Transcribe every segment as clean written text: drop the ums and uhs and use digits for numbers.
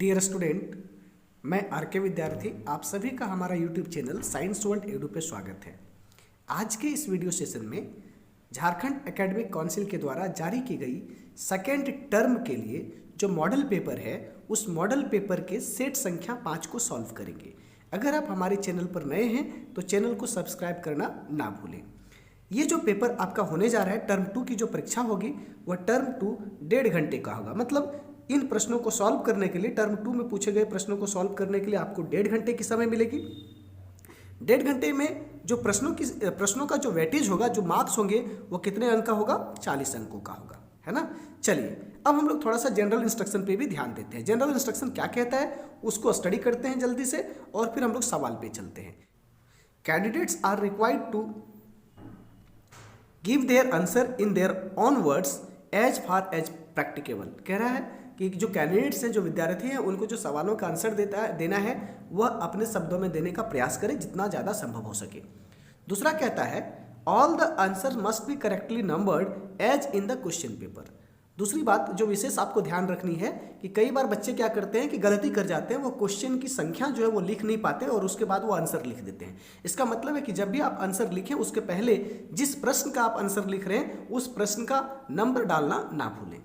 Dear student, मैं R K. विद्यार्थी आप सभी का हमारा YouTube channel science world edu पे स्वागत है। आज के इस वीडियो सेशन में झारखंड एकेडमिक काउंसिल के द्वारा जारी की गई सेकेंड टर्म के लिए जो मॉडल पेपर है उस मॉडल पेपर के सेट संख्या 5 को सॉल्व करेंगे। अगर आप हमारे चैनल पर नए हैं तो चैनल को सब्सक्राइब करना ना भूलें। ये जो पेपर आपका होने जा रहा है टर्म 2 की जो परीक्षा होगी वह टर्म 2 1.5 घंटे का होगा। मतलब इन प्रश्नों को सॉल्व करने के लिए टर्म 2 में पूछे गए प्रश्नों को सॉल्व करने के लिए आपको 1.5 घंटे की समय मिलेगी। 1.5 घंटे में जो प्रश्नों का जो वेटेज होगा, जो मार्क्स होंगे वो कितने अंक का होगा? 40 अंकों का होगा, है ना। चलिए अब हम लोग थोड़ा सा जनरल इंस्ट्रक्शन पे भी ध्यान देते हैं। जनरल इंस्ट्रक्शन क्या कहता है उसको स्टडी करते हैं जल्दी से और फिर हम लोग सवाल पे चलते हैं। Candidates are required to give their answer in their own words as far as practicable. कह रहा है कि जो कैंडिडेट्स हैं, जो विद्यार्थी हैं, उनको जो सवालों का आंसर देना है वह अपने शब्दों में देने का प्रयास करें जितना ज़्यादा संभव हो सके। दूसरा कहता है all the answer must be correctly numbered as in the question paper. दूसरी बात जो विशेष आपको ध्यान रखनी है कि कई बार बच्चे क्या करते हैं कि गलती कर जाते हैं, वो क्वेश्चन की संख्या जो है वो लिख नहीं पाते और उसके बाद वो आंसर लिख देते हैं। इसका मतलब है कि जब भी आप आंसर लिखें उसके पहले जिस प्रश्न का आप आंसर लिख रहे हैं उस प्रश्न का नंबर डालना ना भूलें।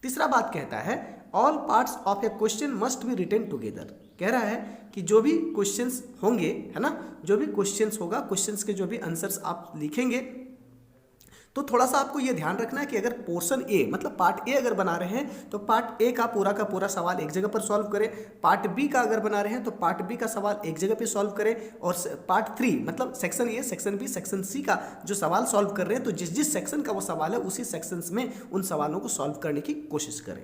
तीसरा बात कहता है all parts of a question must be written together. कह रहा है कि जो भी क्वेश्चंस होंगे, है ना, जो भी क्वेश्चंस होगा, क्वेश्चंस के जो भी आंसर्स आप लिखेंगे तो थोड़ा सा आपको ये ध्यान रखना है कि अगर पोर्शन ए मतलब पार्ट ए अगर बना रहे हैं तो पार्ट ए का पूरा सवाल एक जगह पर सॉल्व करें। पार्ट बी का अगर बना रहे हैं तो पार्ट बी का सवाल एक जगह पे सॉल्व करें और पार्ट 3 मतलब section A, section B, section C का जो सवाल सॉल्व कर रहे हैं तो जिस जिस सेक्शन का वो सवाल है उसी सेक्शंस में उन सवालों को सॉल्व करने की कोशिश करें।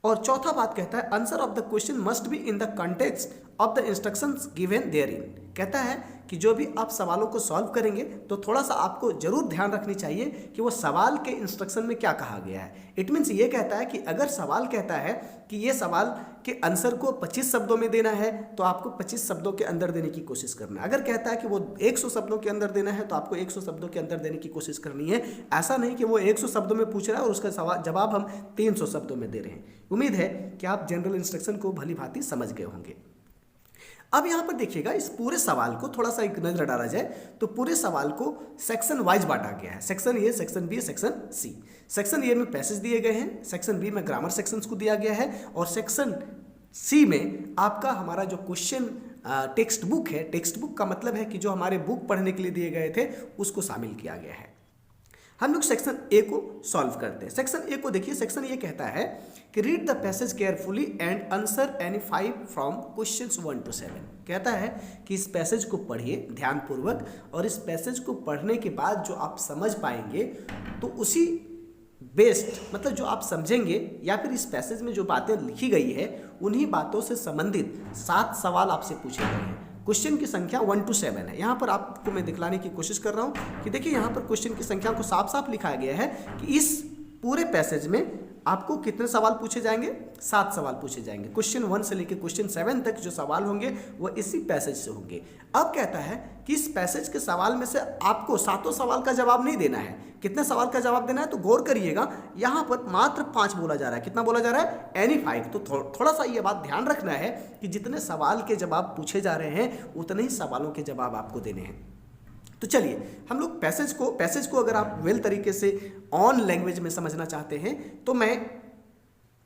और चौथा बात कहता है answer of the question must be in the context of the instructions given therein. कहता है कि जो भी आप सवालों को सॉल्व करेंगे तो थोड़ा सा आपको जरूर ध्यान रखनी चाहिए कि वो सवाल के इंस्ट्रक्शन में क्या कहा गया है। इट मीन्स ये कहता है कि अगर सवाल कहता है कि ये सवाल के आंसर को 25 शब्दों में देना है तो आपको 25 शब्दों के अंदर देने की कोशिश करना है। अगर कहता है कि वो 100 शब्दों के अंदर देना है तो आपको 100 शब्दों के अंदर देने की कोशिश करनी है। ऐसा नहीं कि वो 100 शब्दों में पूछ रहा है और उसका जवाब हम 300 शब्दों में दे रहे हैं। उम्मीद है कि आप जनरल इंस्ट्रक्शन को भली भांति समझ गए होंगे। अब यहाँ पर देखिएगा इस पूरे सवाल को थोड़ा सा एक नजर डाला जाए तो पूरे सवाल को सेक्शन वाइज बांटा गया है। Section A, section B, section C. Section A में पैसेज दिए गए हैं, सेक्शन बी में ग्रामर सेक्शंस को दिया गया है और सेक्शन सी में आपका हमारा जो क्वेश्चन टेक्स्ट बुक है, टेक्स्ट बुक का मतलब है कि जो हमारे बुक पढ़ने के लिए दिए गए थे उसको शामिल किया गया है। हम लोग सेक्शन ए को सॉल्व करते हैं। सेक्शन ए को देखिए, सेक्शन ए कहता है कि read the passage carefully and answer any 5 from questions 1 to 7। कहता है कि इस पैसेज को पढ़िए ध्यानपूर्वक और इस पैसेज को पढ़ने के बाद जो आप समझ पाएंगे तो उसी बेस्ड मतलब जो आप समझेंगे या फिर इस पैसेज में जो बातें लिखी गई है उन्हीं बातों से संबंधित 7 सवाल आपसे पूछे गए हैं। क्वेश्चन की संख्या 1 to 7 है। यहाँ पर आपको मैं दिखलाने की कोशिश कर रहा हूँ कि देखिए यहाँ पर क्वेश्चन की संख्या को साफ साफ लिखा गया है कि इस पूरे पैसेज में आपको कितने सवाल पूछे जाएंगे? 7 सवाल पूछे जाएंगे। क्वेश्चन 1 से लेकर क्वेश्चन 7 तक जो सवाल होंगे वो इसी पैसेज से होंगे। अब कहता है कि इस पैसेज के सवाल में से आपको 7 सवाल का जवाब नहीं देना है। कितने सवाल का जवाब देना है तो गौर करिएगा, यहाँ पर मात्र 5 बोला जा रहा है। कितना बोला जा रहा है? एनी 5। तो थोड़ा सा ये बात ध्यान रखना है कि जितने सवाल के जवाब पूछे जा रहे हैं उतने ही सवालों के जवाब आपको देने हैं। तो चलिए हम लोग पैसेज को अगर आप वेल तरीके से ऑन लैंग्वेज में समझना चाहते हैं तो मैं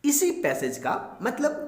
इसी पैसेज का मतलब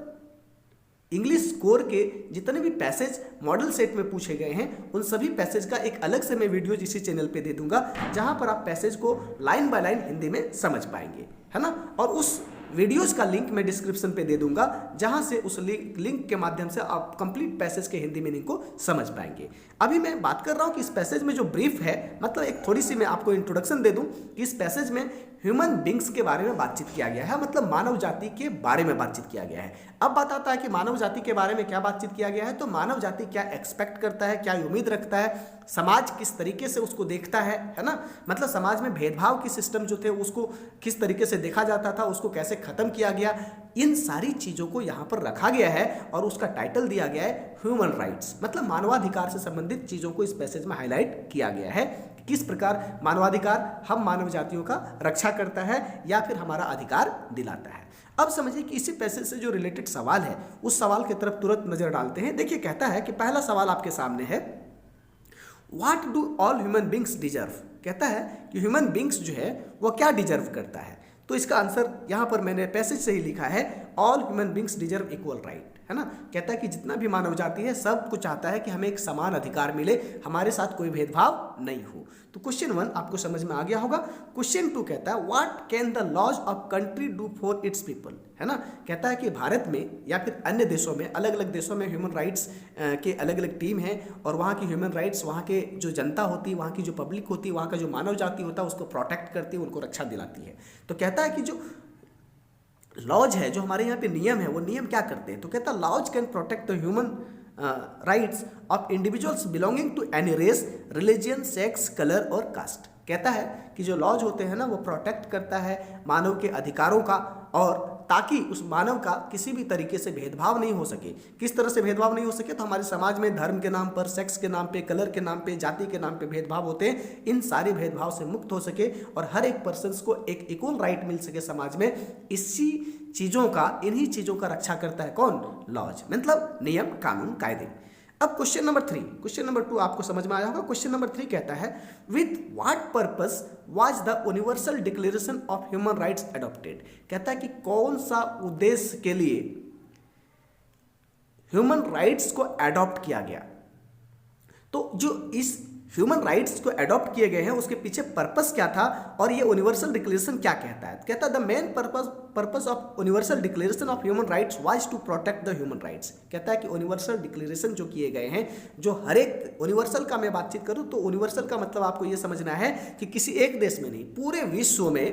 इंग्लिश कोर के जितने भी पैसेज मॉडल सेट में पूछे गए हैं उन सभी पैसेज का एक अलग से मैं वीडियो इसी चैनल पे दे दूंगा जहां पर आप पैसेज को लाइन बाय लाइन हिंदी में समझ पाएंगे, है ना। और उस वीडियोस का लिंक मैं डिस्क्रिप्शन पे दे दूंगा जहां से उस लिंक के माध्यम से आप कंप्लीट पैसेज के हिंदी मीनिंग को समझ पाएंगे। अभी मैं बात कर रहा हूं कि इस पैसेज में जो ब्रीफ है मतलब एक थोड़ी सी मैं आपको इंट्रोडक्शन दे दूं कि इस पैसेज में ह्यूमन बींग्स के बारे में बातचीत किया गया है, मतलब मानव जाति के बारे में बातचीत किया गया है। अब बात आता है कि मानव जाति के बारे में क्या बातचीत किया गया है तो मानव जाति क्या एक्सपेक्ट करता है, क्या उम्मीद रखता है, समाज किस तरीके से उसको देखता है ना। मतलब समाज में भेदभाव की सिस्टम जो थे उसको किस तरीके से देखा जाता था, उसको कैसे खत्म किया गया, इन सारी चीजों को यहाँ पर रखा गया है और उसका टाइटल दिया गया है ह्यूमन राइट्स। मतलब मानवाधिकार से संबंधित चीजों को इस पैसेज में हाईलाइट किया गया है किस प्रकार मानवाधिकार हम मानव जातियों का रक्षा करता है या फिर हमारा अधिकार दिलाता है। अब समझिए कि इसी पैसेज से जो रिलेटेड सवाल है उस सवाल की तरफ तुरंत नजर डालते हैं। देखिए कहता है कि पहला सवाल आपके सामने है, what do all human beings deserve. कहता है कि ह्यूमन बींग्स जो है वो क्या डिजर्व करता है। तो इसका आंसर यहाँ पर मैंने पैसेज से ही लिखा है, all human beings deserve equal right, है ना। कहता है कि जितना भी मानव जाति है सब कुछ चाहता है कि हमें एक समान अधिकार मिले, हमारे साथ कोई भेदभाव नहीं हो। तो क्वेश्चन 1 आपको समझ में आ गया होगा। क्वेश्चन 2 कहता है, what can the laws of country do for its people, है ना। कहता है कि भारत में या फिर अन्य देशों में, अलग अलग देशों में ह्यूमन राइट्स के अलग अलग टीम है और वहाँ की ह्यूमन राइट्स, वहाँ के जो जनता होती है, वहाँ की जो पब्लिक होती है, वहाँ का जो मानव जाति होता है उसको प्रोटेक्ट करती है, उनको रक्षा दिलाती है। तो कहता है कि जो लॉज है, जो हमारे यहाँ पे नियम है, वो नियम क्या करते हैं। तो कहता है laws can protect the human rights of individuals belonging to any race, religion, sex, colour और कास्ट। कहता है कि जो लॉज होते हैं ना वो प्रोटेक्ट करता है मानव के अधिकारों का, और ताकि उस मानव का किसी भी तरीके से भेदभाव नहीं हो सके। किस तरह से भेदभाव नहीं हो सके, तो हमारे समाज में धर्म के नाम पर, सेक्स के नाम पे, कलर के नाम पे, जाति के नाम पे भेदभाव होते हैं, इन सारे भेदभाव से मुक्त हो सके और हर एक पर्सन को एक इक्वल राइट मिल सके समाज में। इसी चीज़ों का, इन्हीं चीज़ों का रक्षा करता है कौन, लॉज, मतलब नियम, कानून, कायदे। अब क्वेश्चन नंबर 3, क्वेश्चन नंबर 2 आपको समझ में आया होगा। क्वेश्चन नंबर 3 कहता है, with what purpose was the universal declaration of human rights adopted. कहता है कि कौन सा उद्देश्य के लिए ह्यूमन राइट्स को एडॉप्ट किया गया। तो जो इस ह्यूमन राइट्स को एडॉप्ट किए गए हैं उसके पीछे पर्पस क्या था और ये यूनिवर्सल डिक्लेरेशन क्या कहता है। कहता है the main purpose of universal declaration of human rights was to protect the human rights. कहता है कि यूनिवर्सल डिक्लेरेशन जो किए गए हैं, जो हर एक यूनिवर्सल का मैं बातचीत करूं तो यूनिवर्सल का मतलब आपको ये समझना है कि किसी एक देश में नहीं, पूरे विश्व में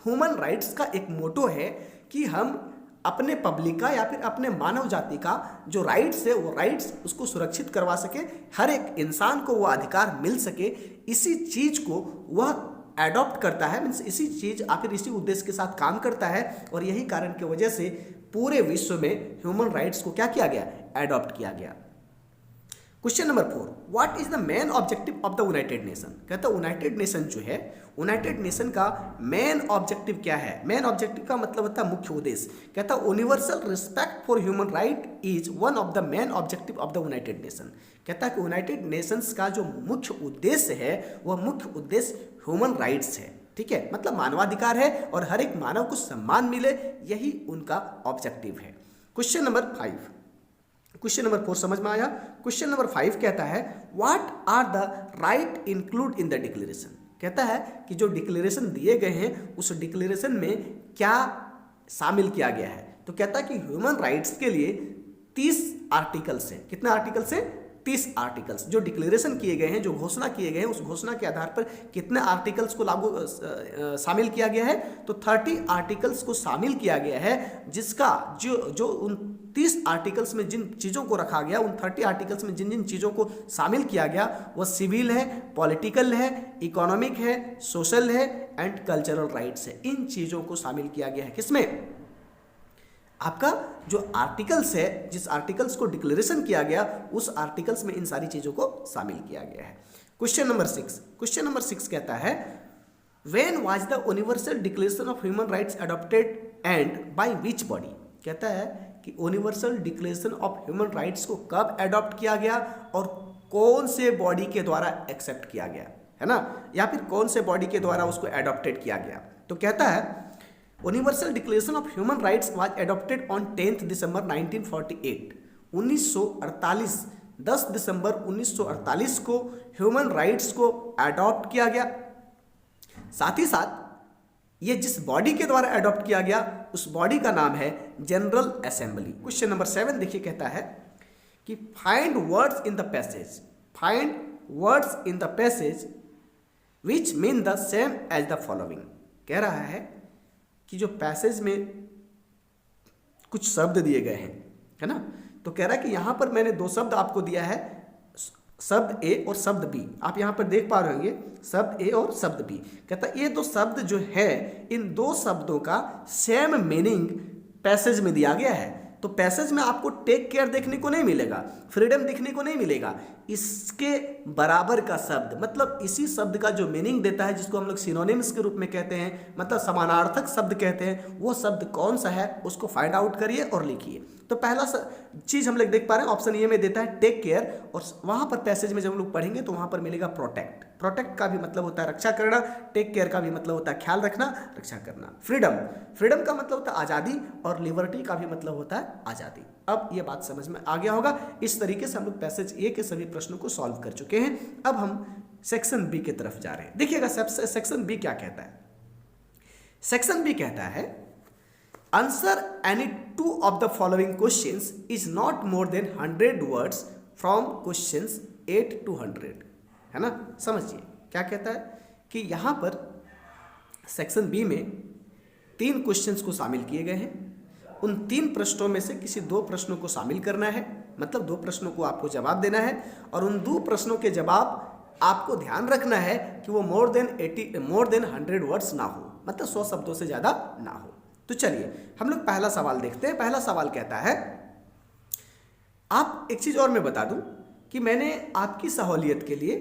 ह्यूमन राइट्स का एक मोटो है कि हम अपने पब्लिक का या फिर अपने मानव जाति का जो राइट्स है वो राइट्स उसको सुरक्षित करवा सके, हर एक इंसान को वो अधिकार मिल सके। इसी चीज को वह एडॉप्ट करता है, मीन्स इसी चीज आखिर इसी उद्देश्य के साथ काम करता है और यही कारण की वजह से पूरे विश्व में ह्यूमन राइट्स को क्या किया गया, एडॉप्ट किया गया। Question number 4, what is the main objective of the United nation. कहता है यूनाइटेड नेशन जो है, यूनाइटेड नेशन का मेन ऑब्जेक्टिव क्या है। मेन ऑब्जेक्टिव का मतलब होता है मुख्य उद्देश्य। कहता है universal respect for human right is one of the main objective of the United nation. कहता है कि यूनाइटेड नेशंस का जो मुख्य उद्देश्य है वह मुख्य उद्देश्य ह्यूमन राइट्स है, ठीक है, मतलब मानवाधिकार है और हर एक मानव को सम्मान मिले, यही उनका ऑब्जेक्टिव है। क्वेश्चन नंबर 5, क्वेश्चन नंबर 4 समझ में आया। क्वेश्चन नंबर 5 कहता है, what are the right include in the declaration. कहता है कि जो डिक्लेरेशन दिए गए हैं उस डिक्लेरेशन में क्या शामिल किया गया है। तो कहता है कि ह्यूमन राइट्स के लिए 30 आर्टिकल्स हैं। कितने आर्टिकल्स हैं, 30 आर्टिकल्स जो डिक्लेरेशन किए गए हैं, जो घोषणा किए गए हैं, उस घोषणा के आधार पर कितने आर्टिकल्स को लागू शामिल किया गया है। तो 30 आर्टिकल्स को शामिल किया गया है, जिसका जो उन 30 आर्टिकल्स में जिन चीज़ों को रखा गया, उन 30 आर्टिकल्स में जिन जिन चीज़ों को शामिल किया गया वह सिविल है, पॉलिटिकल है, इकोनॉमिक है, सोशल है एंड कल्चरल राइट्स है। इन चीज़ों को शामिल किया गया है किसमें, आपका जो आर्टिकल्स है, जिस आर्टिकल्स को डिक्लेरेशन किया गया उस आर्टिकल्स में इन सारी चीज़ों को शामिल किया गया है। क्वेश्चन नंबर 6, क्वेश्चन नंबर 6 कहता है, when was the universal declaration of human rights adopted and by which body. कहता है कि universal declaration of human rights को कब एडॉप्ट किया गया और कौन से बॉडी के द्वारा एक्सेप्ट किया गया, है ना, या फिर कौन से बॉडी के द्वारा उसको एडॉप्टेड किया गया। तो कहता है universal declaration of human rights was adopted on 10 दिसंबर 1948। 1948 10 दिसंबर 1948 को ह्यूमन राइट्स को एडॉप्ट किया गया। साथ ही साथ ये जिस बॉडी के द्वारा एडॉप्ट किया गया उस बॉडी का नाम है जनरल असेंबली। क्वेश्चन नंबर 7 देखिए, कहता है कि find words in the passage, find words in the passage which mean the same as the following. कह रहा है कि जो पैसेज में कुछ शब्द दिए गए हैं, है ना, तो कह रहा है कि यहाँ पर मैंने 2 शब्द आपको दिया है, शब्द ए और शब्द बी। आप यहाँ पर देख पा रहे होंगे शब्द ए और शब्द बी। कहता है ये 2 शब्द जो है, इन 2 शब्दों का सेम मीनिंग पैसेज में दिया गया है। तो पैसेज में आपको टेक केयर देखने को नहीं मिलेगा, फ्रीडम दिखने को नहीं मिलेगा। इसके बराबर का शब्द, मतलब इसी शब्द का जो मीनिंग देता है, जिसको हम लोग सिनोनिम्स के रूप में कहते हैं, मतलब समानार्थक शब्द कहते हैं, वो शब्द कौन सा है उसको फाइंड आउट करिए और लिखिए। तो पहला चीज हम लोग देख पा रहे हैं, ऑप्शन ए में देता है टेक केयर, और वहां पर पैसेज में जब हम लोग पढ़ेंगे तो वहां पर मिलेगा प्रोटेक्ट। प्रोटेक्ट का भी मतलब होता है रक्षा करना, टेक केयर का भी मतलब होता है ख्याल रखना, रक्षा करना। फ्रीडम, फ्रीडम का मतलब होता है आज़ादी, और लिबर्टी का भी मतलब होता है आज़ादी। अब ये बात समझ में आ गया होगा। इस तरीके से हम लोग पैसेज ए के सभी प्रश्नों को सॉल्व कर चुके हैं। अब हम सेक्शन बी की तरफ जा रहे हैं। देखिएगा सेक्शन बी क्या कहता है। सेक्शन बी कहता है answer any two of the following questions is not more than 100 words from questions 8 to 100, है ना। समझिए क्या कहता है कि यहां पर सेक्शन बी में 3 क्वेश्चंस को शामिल किए गए हैं। उन 3 प्रश्नों में से किसी 2 प्रश्नों को शामिल करना है, मतलब 2 प्रश्नों को आपको जवाब देना है, और उन 2 प्रश्नों के जवाब आपको ध्यान रखना है कि वो मोर देन 100 वर्ड्स ना हो, मतलब 100 शब्दों से ज़्यादा ना हो। तो चलिए हम लोग पहला सवाल देखते हैं। पहला सवाल कहता है, आप एक चीज़ और मैं बता दूं कि मैंने आपकी सहूलियत के लिए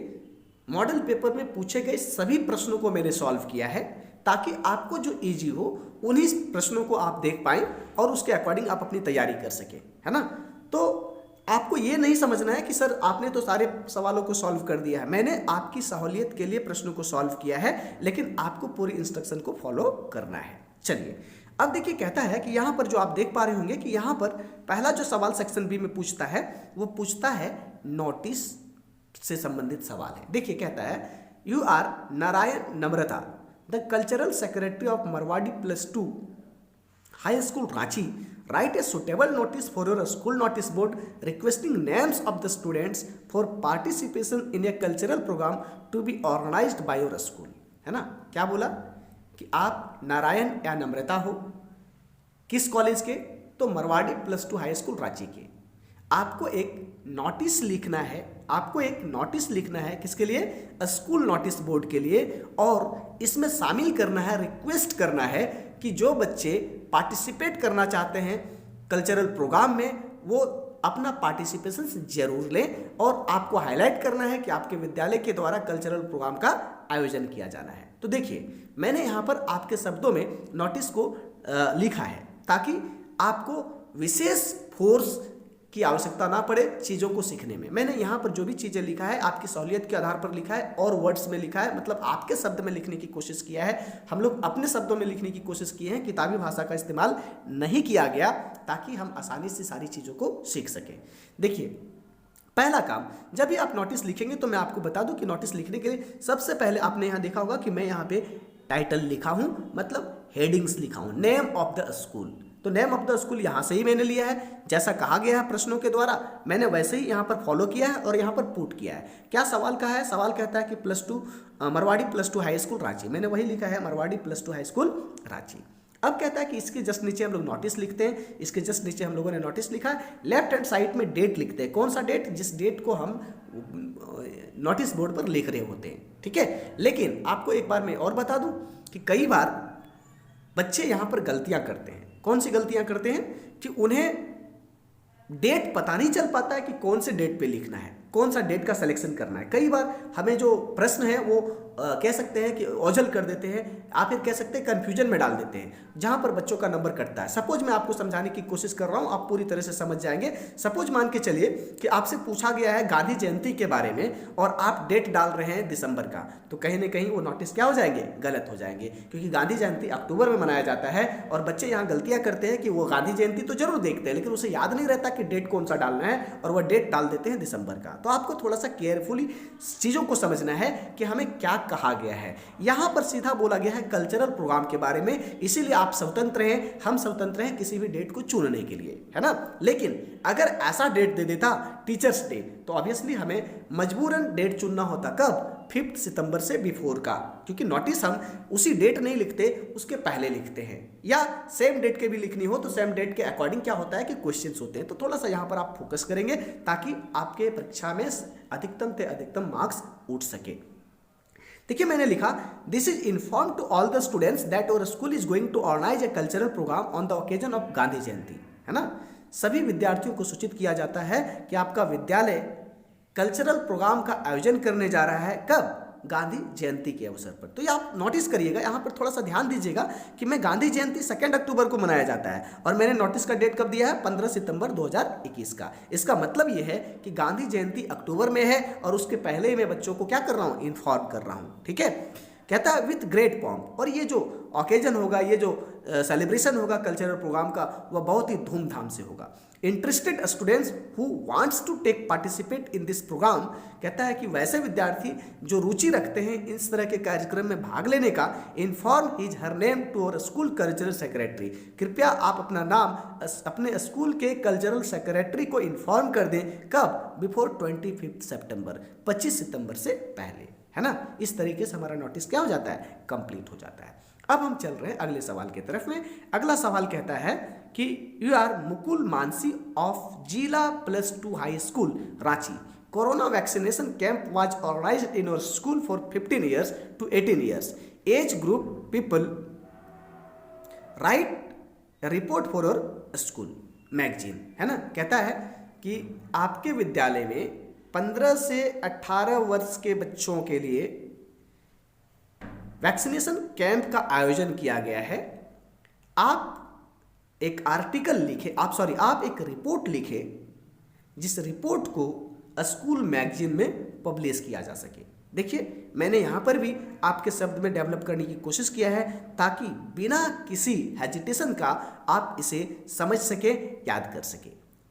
मॉडल पेपर में पूछे गए सभी प्रश्नों को मैंने सॉल्व किया है, ताकि आपको जो इजी हो उन्हीं प्रश्नों को आप देख पाएं और उसके अकॉर्डिंग आप अपनी तैयारी कर सकें, है ना। तो आपको ये नहीं समझना है कि सर आपने तो सारे सवालों को सॉल्व कर दिया है। मैंने आपकी सहूलियत के लिए प्रश्नों को सॉल्व किया है, लेकिन आपको पूरी इंस्ट्रक्शन को फॉलो करना है। चलिए अब देखिए, कहता है कि यहाँ पर जो आप देख पा रहे होंगे कि यहाँ पर पहला जो सवाल सेक्शन बी में पूछता है वो पूछता है नोटिस से संबंधित सवाल है। देखिए कहता है, you are Narayan Namrata the cultural secretary of Marwari +2 high school Ranchi, write a suitable notice for your school notice board requesting names of the students for participation in a cultural program to be organized by your school, है ना। क्या बोला कि आप नारायण या नम्रता हो, किस college के, तो मरवाड़ी +2 हाई स्कूल रांची के। आपको एक नोटिस लिखना है, आपको एक नोटिस लिखना है किसके लिए, स्कूल नोटिस बोर्ड के लिए, और इसमें शामिल करना है, रिक्वेस्ट करना है कि जो बच्चे पार्टिसिपेट करना चाहते हैं कल्चरल प्रोग्राम में वो अपना पार्टिसिपेशन जरूर लें, और आपको हाईलाइट करना है कि आपके विद्यालय के द्वारा कल्चरल प्रोग्राम का आयोजन किया जाना है। तो देखिए मैंने यहाँ पर आपके शब्दों में नोटिस को लिखा है, ताकि आपको विशेष फोर्स की आवश्यकता ना पड़े चीज़ों को सीखने में। मैंने यहाँ पर जो भी चीज़ें लिखा है आपकी सहूलियत के आधार पर लिखा है, और वर्ड्स में लिखा है, मतलब आपके शब्द में लिखने की कोशिश किया है। हम लोग अपने शब्दों में लिखने की कोशिश किए हैं, किताबी भाषा का इस्तेमाल नहीं किया गया, ताकि हम आसानी से सारी चीज़ों को सीख सकें। देखिए पहला काम, जब भी आप नोटिस लिखेंगे तो मैं आपको बता दूं कि नोटिस लिखने के लिए सबसे पहले आपने यहाँ देखा होगा कि मैं यहाँ पे टाइटल लिखा हूँ, मतलब हेडिंग्स लिखा हूँ, नेम ऑफ द स्कूल। तो नेम ऑफ द स्कूल यहाँ से ही मैंने लिया है, जैसा कहा गया है प्रश्नों के द्वारा मैंने वैसे ही यहाँ पर फॉलो किया है और यहाँ पर पुट किया है। क्या सवाल कहा है, सवाल कहता है कि मरवाड़ी +2 हाई स्कूल रांची, मैंने वही लिखा है मरवाड़ी +2 हाई स्कूल रांची। अब कहता है कि इसके जस्ट नीचे हम लोग नोटिस लिखते हैं, इसके जस्ट नीचे हम लोगों ने नोटिस लिखा है, लेफ्ट हैंड साइड में डेट लिखते हैं। कौन सा डेट, जिस डेट को हम नोटिस बोर्ड पर लिख रहे होते हैं, ठीक है। लेकिन आपको एक बार मैं और बता दूं कि कई बार बच्चे यहाँ पर गलतियाँ करते हैं। कौन सी गलतियाँ करते हैं कि उन्हें डेट पता नहीं चल पाता है कि कौन से डेट पे लिखना है, कौन सा डेट का सिलेक्शन करना है। कई बार हमें जो प्रश्न है वो कह सकते हैं कि ओझल कर देते हैं, आप फिर कह सकते हैं कंफ्यूजन में डाल देते हैं, जहां पर बच्चों का नंबर कटता है। सपोज मैं आपको समझाने की कोशिश कर रहा हूं, आप पूरी तरह से समझ जाएंगे। सपोज मान के चलिए कि आपसे पूछा गया है गांधी जयंती के बारे में और आप डेट डाल रहे हैं दिसंबर का, तो कहीं ना कहीं वो नोटिस क्या हो जाएंगे, गलत हो जाएंगे, क्योंकि गांधी जयंती अक्टूबर में मनाया जाता है और बच्चे यहाँ गलतियां करते हैं कि वो गांधी जयंती तो जरूर देखते हैं, लेकिन उसे याद नहीं रहता कि डेट कौन सा डालना है, और वह डेट डाल देते हैं दिसंबर का। तो आपको थोड़ा सा केयरफुली चीज़ों को समझना है कि हमें क्या कहा गया है। यहाँ पर सीधा बोला गया है कल्चरल प्रोग्राम के बारे में, इसीलिए आप स्वतंत्र हैं, हम स्वतंत्र हैं किसी भी डेट को चुनने के लिए, है ना। लेकिन अगर ऐसा डेट दे देता टीचर्स डे, तो ऑब्वियसली हमें मजबूरन डेट चुनना होता। कब, 5 सितंबर से बिफोर का, क्योंकि नोटिस हम उसी डेट नहीं लिखते, उसके पहले लिखते हैं, या सेम डेट के भी लिखनी हो तो सेम डेट के अकॉर्डिंग क्या होता है कि क्वेश्चंस होते हैं। तो थोड़ा सा यहाँ पर आप फोकस करेंगे ताकि आपके परीक्षा में अधिकतम से अधिकतम मार्क्स उठ सके। देखिए मैंने लिखा, this is inform to all the students that our school is going to organise a cultural programme on the occasion of Gandhi Jayanti, है ना। सभी विद्यार्थियों को सूचित किया जाता है कि आपका विद्यालय कल्चरल प्रोग्राम का आयोजन करने जा रहा है। कब? गांधी जयंती के अवसर पर। तो ये आप नोटिस करिएगा, यहाँ पर थोड़ा सा ध्यान दीजिएगा कि मैं गांधी जयंती 2 अक्टूबर को मनाया जाता है और मैंने नोटिस का डेट कब दिया है? 15 सितंबर 2021 का। इसका मतलब ये है कि गांधी जयंती अक्टूबर में है और उसके पहले ही मैं बच्चों को क्या कर रहा हूँ? इन्फॉर्म कर रहा हूँ। ठीक है, कहता है विथ ग्रेट पॉम्प, और ये जो ओकेजन होगा, ये जो सेलिब्रेशन होगा कल्चरल प्रोग्राम का, वह बहुत ही धूमधाम से होगा। Interested students who wants to take participate in this programme, कहता है कि वैसे विद्यार्थी जो रुचि रखते हैं इस तरह के कार्यक्रम में भाग लेने का, inform his her name to our school cultural secretary, कृपया आप अपना नाम अपने स्कूल के कल्चरल सेक्रेटरी को इन्फॉर्म कर दें। कब? बिफोर 25 सितंबर, 25 सितंबर से पहले, है ना। इस तरीके से हमारा नोटिस क्या हो जाता है? कंप्लीट हो जाता है। अब हम चल रहे हैं अगले सवाल की तरफ में। अगला सवाल कहता है कि you are Mukul Mansi of जिला +2 high school Ranchi, corona vaccination camp was organised in your school for 15 years to 18 years age group people, write report for your school magazine, है ना। कहता है कि आपके विद्यालय में 15 से 18 वर्ष के बच्चों के लिए वैक्सीनेशन कैंप का आयोजन किया गया है। आप एक आर्टिकल लिखे, आप एक रिपोर्ट लिखे जिस रिपोर्ट को स्कूल मैगजीन में पब्लिश किया जा सके। देखिए, मैंने यहाँ पर भी आपके शब्द में डेवलप करने की कोशिश किया है ताकि बिना किसी हेजिटेशन का आप इसे समझ सके, याद कर सके।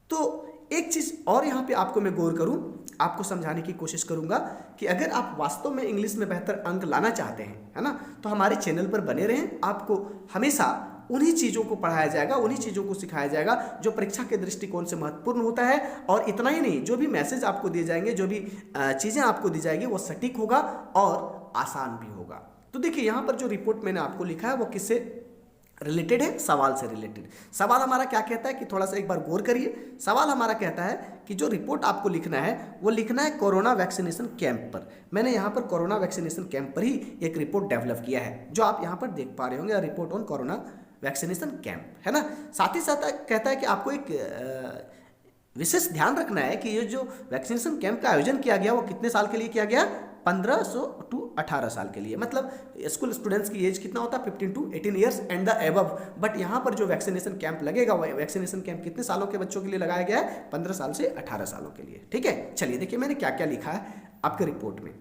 तो एक चीज़ और यहाँ पे आपको मैं गौर करूँ, आपको समझाने की कोशिश करूँगा कि अगर आप वास्तव में इंग्लिश में बेहतर अंक लाना चाहते हैं, है ना, तो हमारे चैनल पर बने रहें। आपको हमेशा उन्हीं चीज़ों को पढ़ाया जाएगा, उन्हीं चीज़ों को सिखाया जाएगा जो परीक्षा के दृष्टिकोण से महत्वपूर्ण होता है। और इतना ही नहीं, जो भी मैसेज आपको दिए जाएंगे, जो भी चीज़ें आपको दी जाएगी, वो सटीक होगा और आसान भी होगा। तो देखिए, यहाँ पर जो रिपोर्ट मैंने आपको लिखा है वो किससे रिलेटेड है? सवाल से रिलेटेड। सवाल हमारा क्या कहता है कि थोड़ा सा एक बार गौर करिए। सवाल हमारा कहता है कि जो रिपोर्ट आपको लिखना है वो लिखना है कोरोना वैक्सीनेशन कैंप पर। मैंने यहाँ पर कोरोना वैक्सीनेशन कैंप पर ही एक रिपोर्ट डेवलप किया है, जो आप यहाँ पर देख पा रहे होंगे, report on corona vaccination camp, है ना। साथ ही साथ कहता है कि आपको एक विशेष ध्यान रखना है कि ये जो वैक्सीनेशन कैंप का आयोजन किया गया वो कितने साल के लिए किया गया? 15 to 18 साल के लिए। मतलब स्कूल स्टूडेंट्स की एज कितना होता है? 15 to 18 years and the above. But यहाँ पर जो वैक्सीनेशन कैंप लगेगा, वो वैक्सीनेशन कैंप कितने सालों के बच्चों के लिए लगाया गया है? 15 साल से 18 सालों के लिए। ठीक है, चलिए देखिए मैंने क्या क्या लिखा है आपके रिपोर्ट में।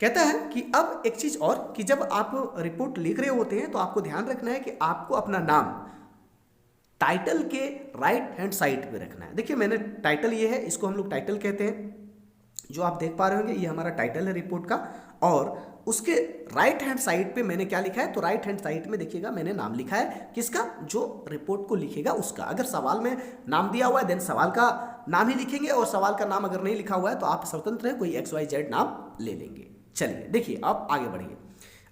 कहता है कि अब एक चीज़ और, कि जब आप रिपोर्ट लिख रहे होते हैं तो आपको ध्यान रखना है कि आपको अपना नाम टाइटल के राइट हैंड साइड पे रखना है। देखिए, मैंने टाइटल ये है, इसको हम लोग टाइटल कहते हैं। जो आप देख पा रहे होंगे, ये हमारा टाइटल है रिपोर्ट का, और उसके राइट हैंड साइड पे मैंने क्या लिखा है? तो राइट हैंड साइड में देखिएगा मैंने नाम लिखा है, किसका? जो रिपोर्ट को लिखेगा उसका। अगर सवाल में नाम दिया हुआ है देन सवाल का नाम ही लिखेंगे, और सवाल का नाम अगर नहीं लिखा हुआ है तो आप स्वतंत्र हैं, कोई XYZ नाम ले लेंगे। चलिए देखिए, आप आगे बढ़िए।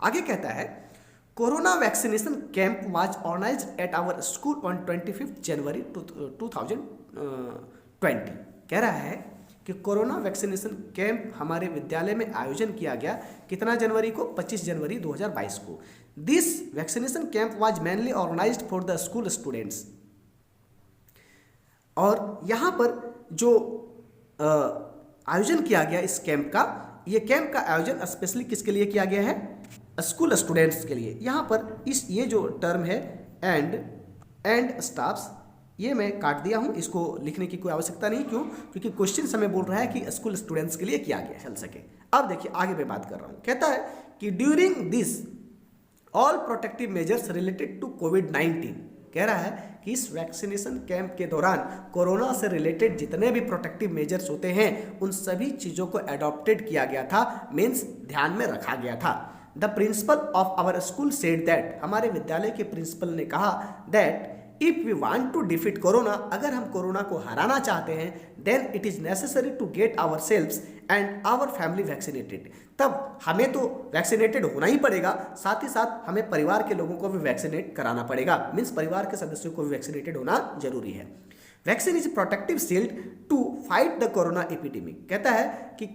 आगे कहता है corona vaccination camp was organised at our school on 25 January 2020। कह रहा है कि कोरोना वैक्सीनेशन कैंप हमारे विद्यालय में आयोजन किया गया। कितना जनवरी को? 25 जनवरी 2022 को। This vaccination camp was mainly organised for the school students. और यहाँ पर जो आयोजन किया गया इस कैंप का, ये कैंप का आयोजन स्पेशली किसके लिए किया गया है? स्कूल स्टूडेंट्स के लिए। यहाँ पर ये जो टर्म है एंड स्टाफ्स, ये मैं काट दिया हूँ, इसको लिखने की कोई आवश्यकता नहीं। क्यों? क्योंकि क्वेश्चन हमें बोल रहा है कि स्कूल स्टूडेंट्स के लिए किया गया, चल सके। अब देखिए आगे मैं बात कर रहा हूँ। कहता है कि during this all protective measures related to कोविड-19। कह रहा है कि इस वैक्सीनेशन कैंप के दौरान कोरोना से रिलेटेड जितने भी प्रोटेक्टिव मेजर्स होते हैं उन सभी चीज़ों को एडॉप्टेड किया गया था, मीन्स ध्यान में रखा गया था। The principal of our school said that, हमारे विद्यालय के प्रिंसिपल ने कहा that if we want to defeat corona, अगर हम कोरोना को हराना चाहते हैं, then it is necessary to get ourselves and our family vaccinated. तब हमें तो वैक्सीनेटेड होना ही पड़ेगा, साथ ही साथ हमें परिवार के लोगों को भी वैक्सीनेट कराना पड़ेगा, मीन्स परिवार के सदस्यों को भी वैक्सीनेटेड होना जरूरी है। Vaccine is protective shield to fight the corona epidemic. कहता है कि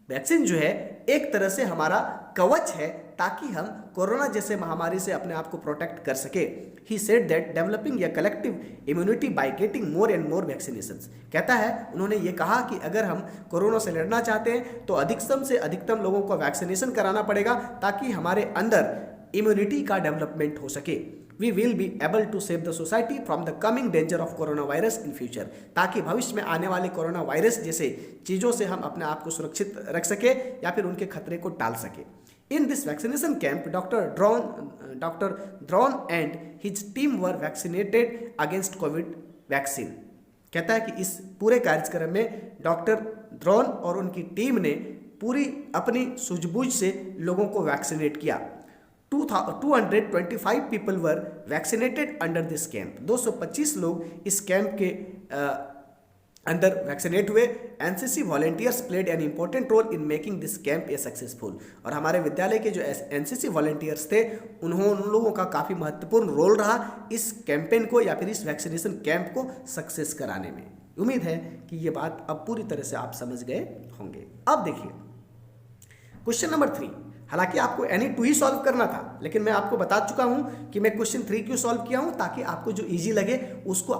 वैक्सीन जो है एक तरह से हमारा कवच है ताकि हम कोरोना जैसे महामारी से अपने आप को प्रोटेक्ट कर सके। He said that developing a collective immunity by getting more and more vaccinations. कहता है, उन्होंने ये कहा कि अगर हम कोरोना से लड़ना चाहते हैं तो अधिकतम से अधिकतम लोगों को वैक्सीनेशन कराना पड़ेगा ताकि हमारे अंदर इम्यूनिटी का डेवलपमेंट हो सके। We will be able to save the society from the coming danger of corona virus in future, ताकि भविष्य में आने वाले कोरोना वायरस जैसे चीज़ों से हम अपने आप को सुरक्षित रख सके या फिर उनके खतरे को टाल सके। In this vaccination camp doctor drawn and his team were vaccinated against Covid vaccine. कहता है कि इस पूरे कार्यक्रम में डॉक्टर ड्रॉन और उनकी टीम ने पूरी अपनी सूझबूझ से लोगों को वैक्सीनेट किया। 225 people were vaccinated under this camp. 225 लोग इस कैंप के अंदर वैक्सीनेट हुए। NCC volunteers played an important role in making this camp a successful. और हमारे विद्यालय के जो एनसीसी वॉलेंटियर्स थे उन लोगों का काफ़ी महत्वपूर्ण रोल रहा इस कैंपेन को या फिर इस वैक्सीनेशन कैंप को सक्सेस कराने में। उम्मीद है कि ये बात अब पूरी तरह से आप समझ गए होंगे। अब देखिए क्वेश्चन नंबर 3। हालांकि आपको एनी 2 ही सॉल्व करना था, लेकिन मैं आपको बता चुका हूं कि मैं क्वेश्चन 3 क्यों सॉल्व किया हूं, ताकि आपको जो इजी लगे उसको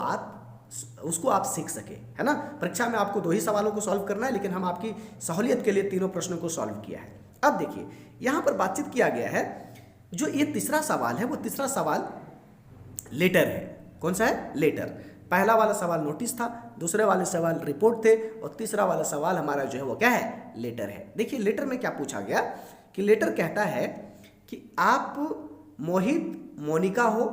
आप सीख सके, है ना। परीक्षा में आपको 2 ही सवालों को सॉल्व करना है, लेकिन हम आपकी सहूलियत के लिए तीनों प्रश्नों को सॉल्व किया है। अब देखिए यहां पर बातचीत किया गया है, जो ये तीसरा सवाल है वो तीसरा सवाल लेटर है। कौन सा है? लेटर। पहला वाला सवाल नोटिस था, दूसरे वाले सवाल रिपोर्ट थे, और तीसरा वाला सवाल हमारा जो है वो क्या है? लेटर है। देखिए लेटर में क्या पूछा गया कि लेटर कहता है कि आप मोहित मोनिका हो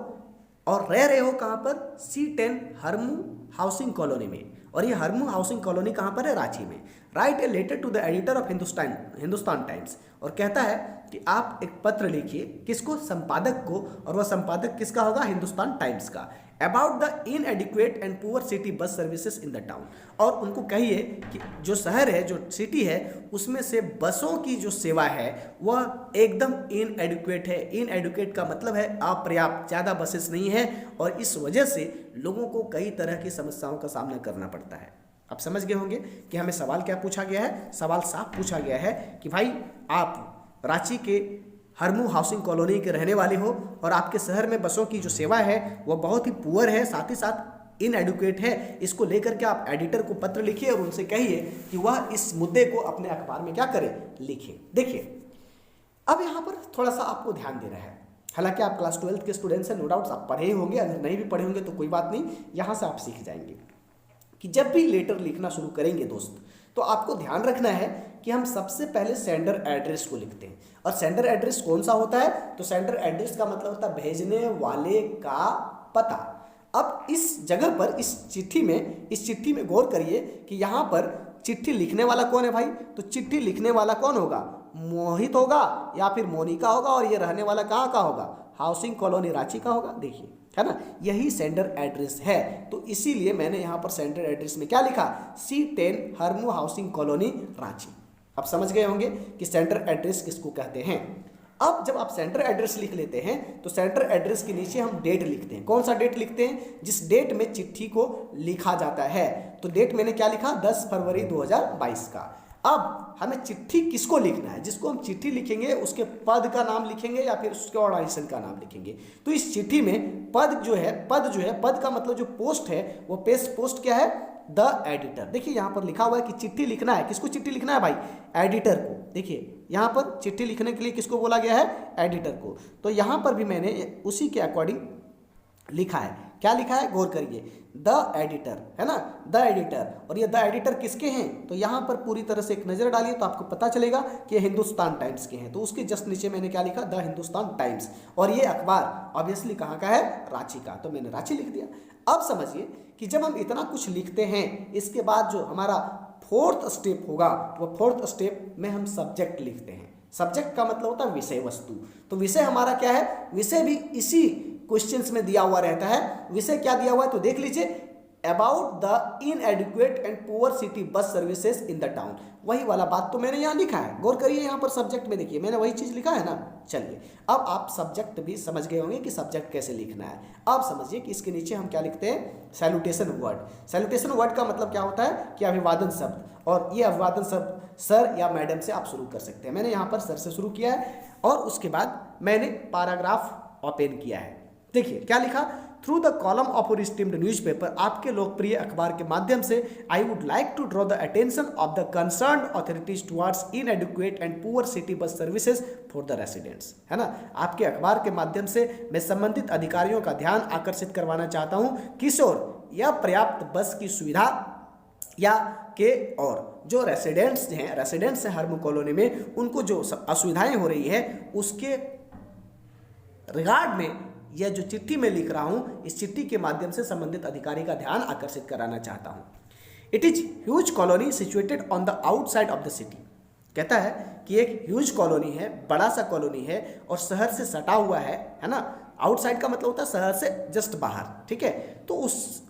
और रह रहे हो कहाँ पर? C10 हरमू हाउसिंग कॉलोनी में, और ये हरमू हाउसिंग कॉलोनी कहाँ पर है? रांची में। Write a letter to the editor of Hindustan Times. और कहता है कि आप एक पत्र लिखिए, किसको? संपादक को, और वह संपादक किसका होगा? हिंदुस्तान टाइम्स का। About the इनएडिक्वेट and poor city bus services in the town. और उनको कहिए कि जो शहर है, जो सिटी है, उसमें से बसों की जो सेवा है वह एकदम इनएडिक्वेट है। इनएडिक्वेट का मतलब है अपर्याप्त, ज़्यादा बसेस नहीं है, और इस वजह से लोगों को कई तरह की समस्याओं का सामना करना पड़ता है। आप समझ गए होंगे कि हमें सवाल क्या पूछा गया है। सवाल साफ पूछा गया है कि भाई आप रांची के हरमू हाउसिंग कॉलोनी के रहने वाले हो और आपके शहर में बसों की जो सेवा है वह बहुत ही पुअर है, साथ ही साथ इनएडुकेट है। इसको लेकर के आप एडिटर को पत्र लिखिए और उनसे कहिए कि वह इस मुद्दे को अपने अखबार में क्या करे? लिखे। देखिए अब यहाँ पर थोड़ा सा आपको ध्यान देना है। हालांकि आप क्लास 12th के स्टूडेंट्स हैं, नो डाउट्स आप पढ़े ही होंगे, अगर नहीं भी पढ़े होंगे तो कोई बात नहीं, यहाँ से आप सीख जाएंगे कि जब भी लेटर लिखना शुरू करेंगे दोस्त, तो आपको ध्यान रखना है कि हम सबसे पहले सेंडर एड्रेस को लिखते हैं। और सेंडर एड्रेस कौन सा होता है? तो सेंडर एड्रेस का मतलब होता है भेजने वाले का पता। अब इस जगह पर इस चिट्ठी में गौर करिए कि यहाँ पर चिट्ठी लिखने वाला कौन है भाई? तो चिट्ठी लिखने वाला कौन होगा? मोहित होगा या फिर मोनिका होगा, और ये रहने वाला कहाँ का होगा? हाउसिंग कॉलोनी रांची का होगा। देखिए, है ना, यही सेंडर एड्रेस है। तो इसीलिए मैंने यहाँ पर सेंडर एड्रेस में क्या लिखा? C10 Harmu housing colony Ranchi. अब समझ गए होंगे कि सेंडर एड्रेस किसको कहते हैं। अब जब आप सेंडर एड्रेस लिख लेते हैं तो सेंडर एड्रेस के नीचे हम डेट लिखते हैं। कौन सा डेट लिखते हैं? जिस डेट में चिट्ठी को लिखा जाता है। तो डेट मैंने क्या लिखा? 10 फरवरी 2022 का। अब हमें चिट्ठी किसको लिखना है? जिसको हम चिट्ठी लिखेंगे उसके पद का नाम लिखेंगे या फिर उसके ऑर्गेनाइजेशन का नाम लिखेंगे। तो इस चिट्ठी में पद जो है, पद का मतलब जो पोस्ट है वो पोस्ट क्या है? The editor. देखिए यहाँ पर लिखा हुआ है कि चिट्ठी लिखना है। किसको चिट्ठी लिखना है भाई? एडिटर को। देखिए यहाँ पर चिट्ठी लिखने के लिए किसको बोला गया है? एडिटर को। तो यहाँ पर भी मैंने उसी के अकॉर्डिंग लिखा है। क्या लिखा है? गौर करिए, द एडिटर, है ना, द एडिटर। और ये द एडिटर किसके हैं? तो यहाँ पर पूरी तरह से एक नज़र डालिए तो आपको पता चलेगा कि ये हिंदुस्तान टाइम्स के हैं। तो उसके जस्ट नीचे मैंने क्या लिखा? The Hindustan Times. और ये अखबार ऑब्वियसली कहाँ का है? रांची का। तो मैंने रांची लिख दिया। अब समझिए कि जब हम इतना कुछ लिखते हैं, इसके बाद जो हमारा 4th स्टेप होगा, वो 4th स्टेप में हम सब्जेक्ट लिखते हैं। सब्जेक्ट का मतलब होता है विषय वस्तु। तो विषय हमारा क्या है? विषय भी इसी क्वेश्चंस में दिया हुआ रहता है। विषय क्या दिया हुआ है? तो देख लीजिए, about the इनएडिक्वेट and poor city bus services in the town. वही वाला बात तो मैंने यहाँ लिखा है। गौर करिए यहाँ पर सब्जेक्ट में, देखिए मैंने वही चीज़ लिखा है ना। चलिए अब आप सब्जेक्ट भी समझ गए होंगे कि सब्जेक्ट कैसे लिखना है। अब समझिए कि इसके नीचे हम क्या लिखते हैं? Salutation word. सैल्यूटेशन वर्ड का मतलब क्या होता है? कि अभिवादन शब्द। और ये अभिवादन सर या मैडम से आप शुरू कर सकते हैं। मैंने यहाँ पर सर से शुरू किया है और उसके बाद मैंने पैराग्राफ ओपन किया है। देखिए क्या लिखा, through the column of your esteemed newspaper, आपके लोकप्रिय अखबार के माध्यम से I would like to draw the attention of the concerned authorities towards inadequate and poor city bus services for the residents, है ना। आपके अखबार के माध्यम से मैं संबंधित अधिकारियों का ध्यान आकर्षित करवाना चाहता हूँ किशोर या पर्याप्त बस की सुविधा या के और जो रेसिडेंट्स हैं हरमू कॉलोनी में, उनको जो असुविधाएं हो रही है उसके रिगार्ड में यह जो चिट्ठी मैं लिख रहा हूं, इस चिट्ठी के माध्यम से संबंधित अधिकारी का ध्यान आकर्षित कराना चाहता हूं। It is huge colony situated on the outside of the city. कहता है कि एक ह्यूज कॉलोनी है, बड़ा सा कॉलोनी है और शहर से सटा हुआ है ना। आउटसाइड का मतलब होता है शहर से जस्ट बाहर, ठीक है। तो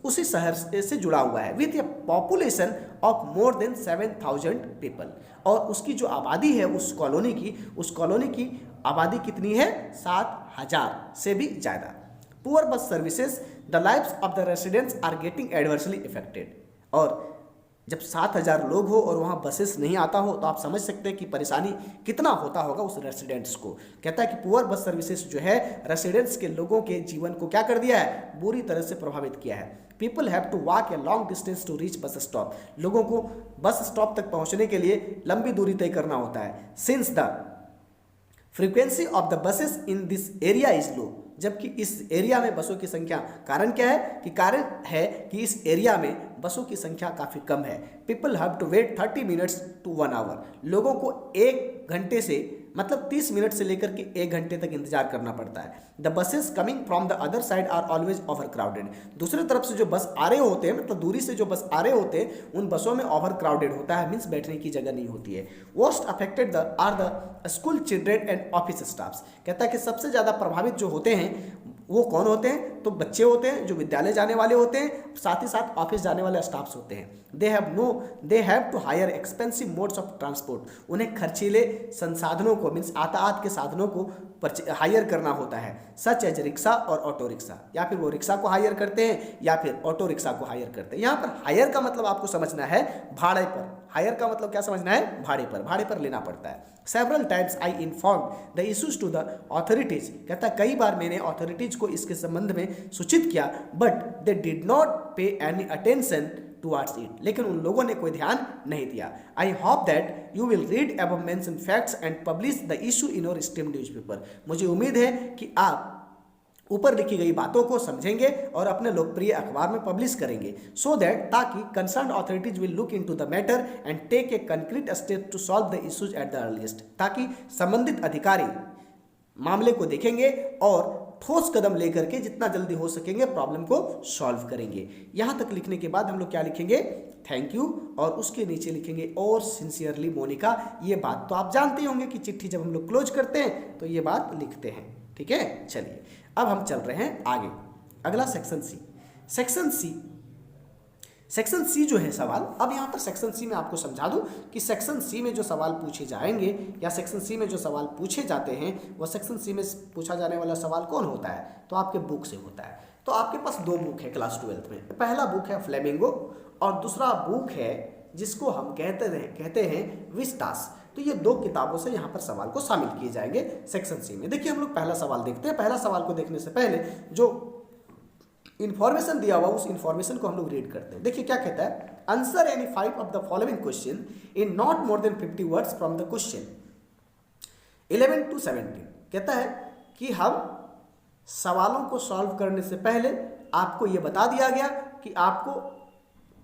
उसी शहर से जुड़ा हुआ है with A population of more than 7,000 people, और उसकी जो आबादी है उस कॉलोनी की आबादी कितनी है, 7,000 से भी ज़्यादा। Poor bus services, the lives of the residents are getting adversely affected. और जब 7,000 लोग हो और वहाँ बसेस नहीं आता हो तो आप समझ सकते हैं कि परेशानी कितना होता होगा उस रेसिडेंट्स को। कहता है कि पुअर बस सर्विसेज जो है रेसिडेंट्स के लोगों के जीवन को क्या कर दिया है, बुरी तरह से प्रभावित किया है। People have to walk a long distance to reach bus stop. लोगों को बस स्टॉप तक पहुँचने के लिए लंबी दूरी तय करना होता है। Since the frequency of the buses in this area is low, जबकि इस एरिया में बसों की संख्या, कारण क्या है कि इस एरिया में बसों की संख्या काफ़ी कम है। People have to wait 30 minutes to 1 hour. लोगों को 1 घंटे से मतलब 30 मिनट से लेकर के 1 घंटे तक इंतजार करना पड़ता है। The buses coming from the other side are always overcrowded. दूसरी तरफ से जो बस आ रहे होते हैं, मतलब दूरी से जो बस आ रहे होते हैं, उन बसों में ओवर क्राउडेड होता है, मीन्स बैठने की जगह नहीं होती है। Most affected are the school children and office staffs. कहता है कि सबसे ज़्यादा प्रभावित जो होते हैं वो कौन होते हैं, तो बच्चे होते हैं जो विद्यालय जाने वाले होते हैं, साथ ही साथ ऑफिस जाने वाले स्टाफ्स होते हैं। They have to hire expensive modes of transport. उन्हें खर्चीले संसाधनों को, मीन्स यातायात के साधनों को हायर करना होता है, सच एज रिक्शा और ऑटो रिक्शा। या फिर वो रिक्शा को हायर करते हैं या फिर ऑटो रिक्शा को हायर करते हैं। यहाँ पर हायर का मतलब आपको समझना है भाड़े पर। हायर का मतलब क्या समझना है, भाड़े पर लेना पड़ता है। Several times I inform the issues to the authorities. कहता है कई बार मैंने ऑथोरिटीज को इसके संबंध में सूचित किया, बट दे डिड नॉट पे एनी अटेंशन टुवर्ड्स इट। लेकिन उन लोगों ने कोई ध्यान नहीं दिया। I hope that you will read above mention facts and publish the issue in your esteemed newspaper. मुझे उम्मीद है कि आप ऊपर लिखी गई बातों को समझेंगे और अपने लोकप्रिय अखबार में पब्लिश करेंगे, सो दैट ताकि concern authorities will look into the matter and take a concrete step to solve the issues at the earliest. ताकि संबंधित अधिकारी मामले को देखेंगे और ठोस कदम लेकर के जितना जल्दी हो सकेंगे प्रॉब्लम को सॉल्व करेंगे। यहाँ तक लिखने के बाद हम लोग क्या लिखेंगे, थैंक यू, और उसके नीचे लिखेंगे और सिंसियरली मोनिका। ये बात तो आप जानते होंगे कि चिट्ठी जब हम लोग क्लोज करते हैं तो ये बात लिखते हैं, ठीक है। चलिए अब हम चल रहे हैं आगे। अगला सेक्शन सी जो है सवाल, अब यहाँ पर सेक्शन सी में आपको समझा दूं कि सेक्शन सी में जो सवाल पूछे जाएंगे या सेक्शन सी में जो सवाल पूछे जाते हैं वह सेक्शन सी में पूछा जाने वाला सवाल कौन होता है, तो आपके बुक से होता है। तो आपके पास 2 बुक है क्लास 12th में। पहला बुक है फ्लेमिंगो और दूसरा बुक है जिसको हम कहते हैं विस्टास। तो ये 2 किताबों से यहाँ पर सवाल को शामिल किए जाएंगे सेक्शन सी में। देखिए हम लोग पहला सवाल देखते हैं। पहला सवाल को देखने से पहले जो इन्फॉर्मेशन दिया हुआ उस इन्फॉर्मेशन को हम लोग रीड करते हैं। देखिए क्या कहता है, answer any 5 of the following question in not more than 50 words from the question 11 to 17। कहता है कि हम सवालों को सॉल्व करने से पहले आपको यह बता दिया गया कि आपको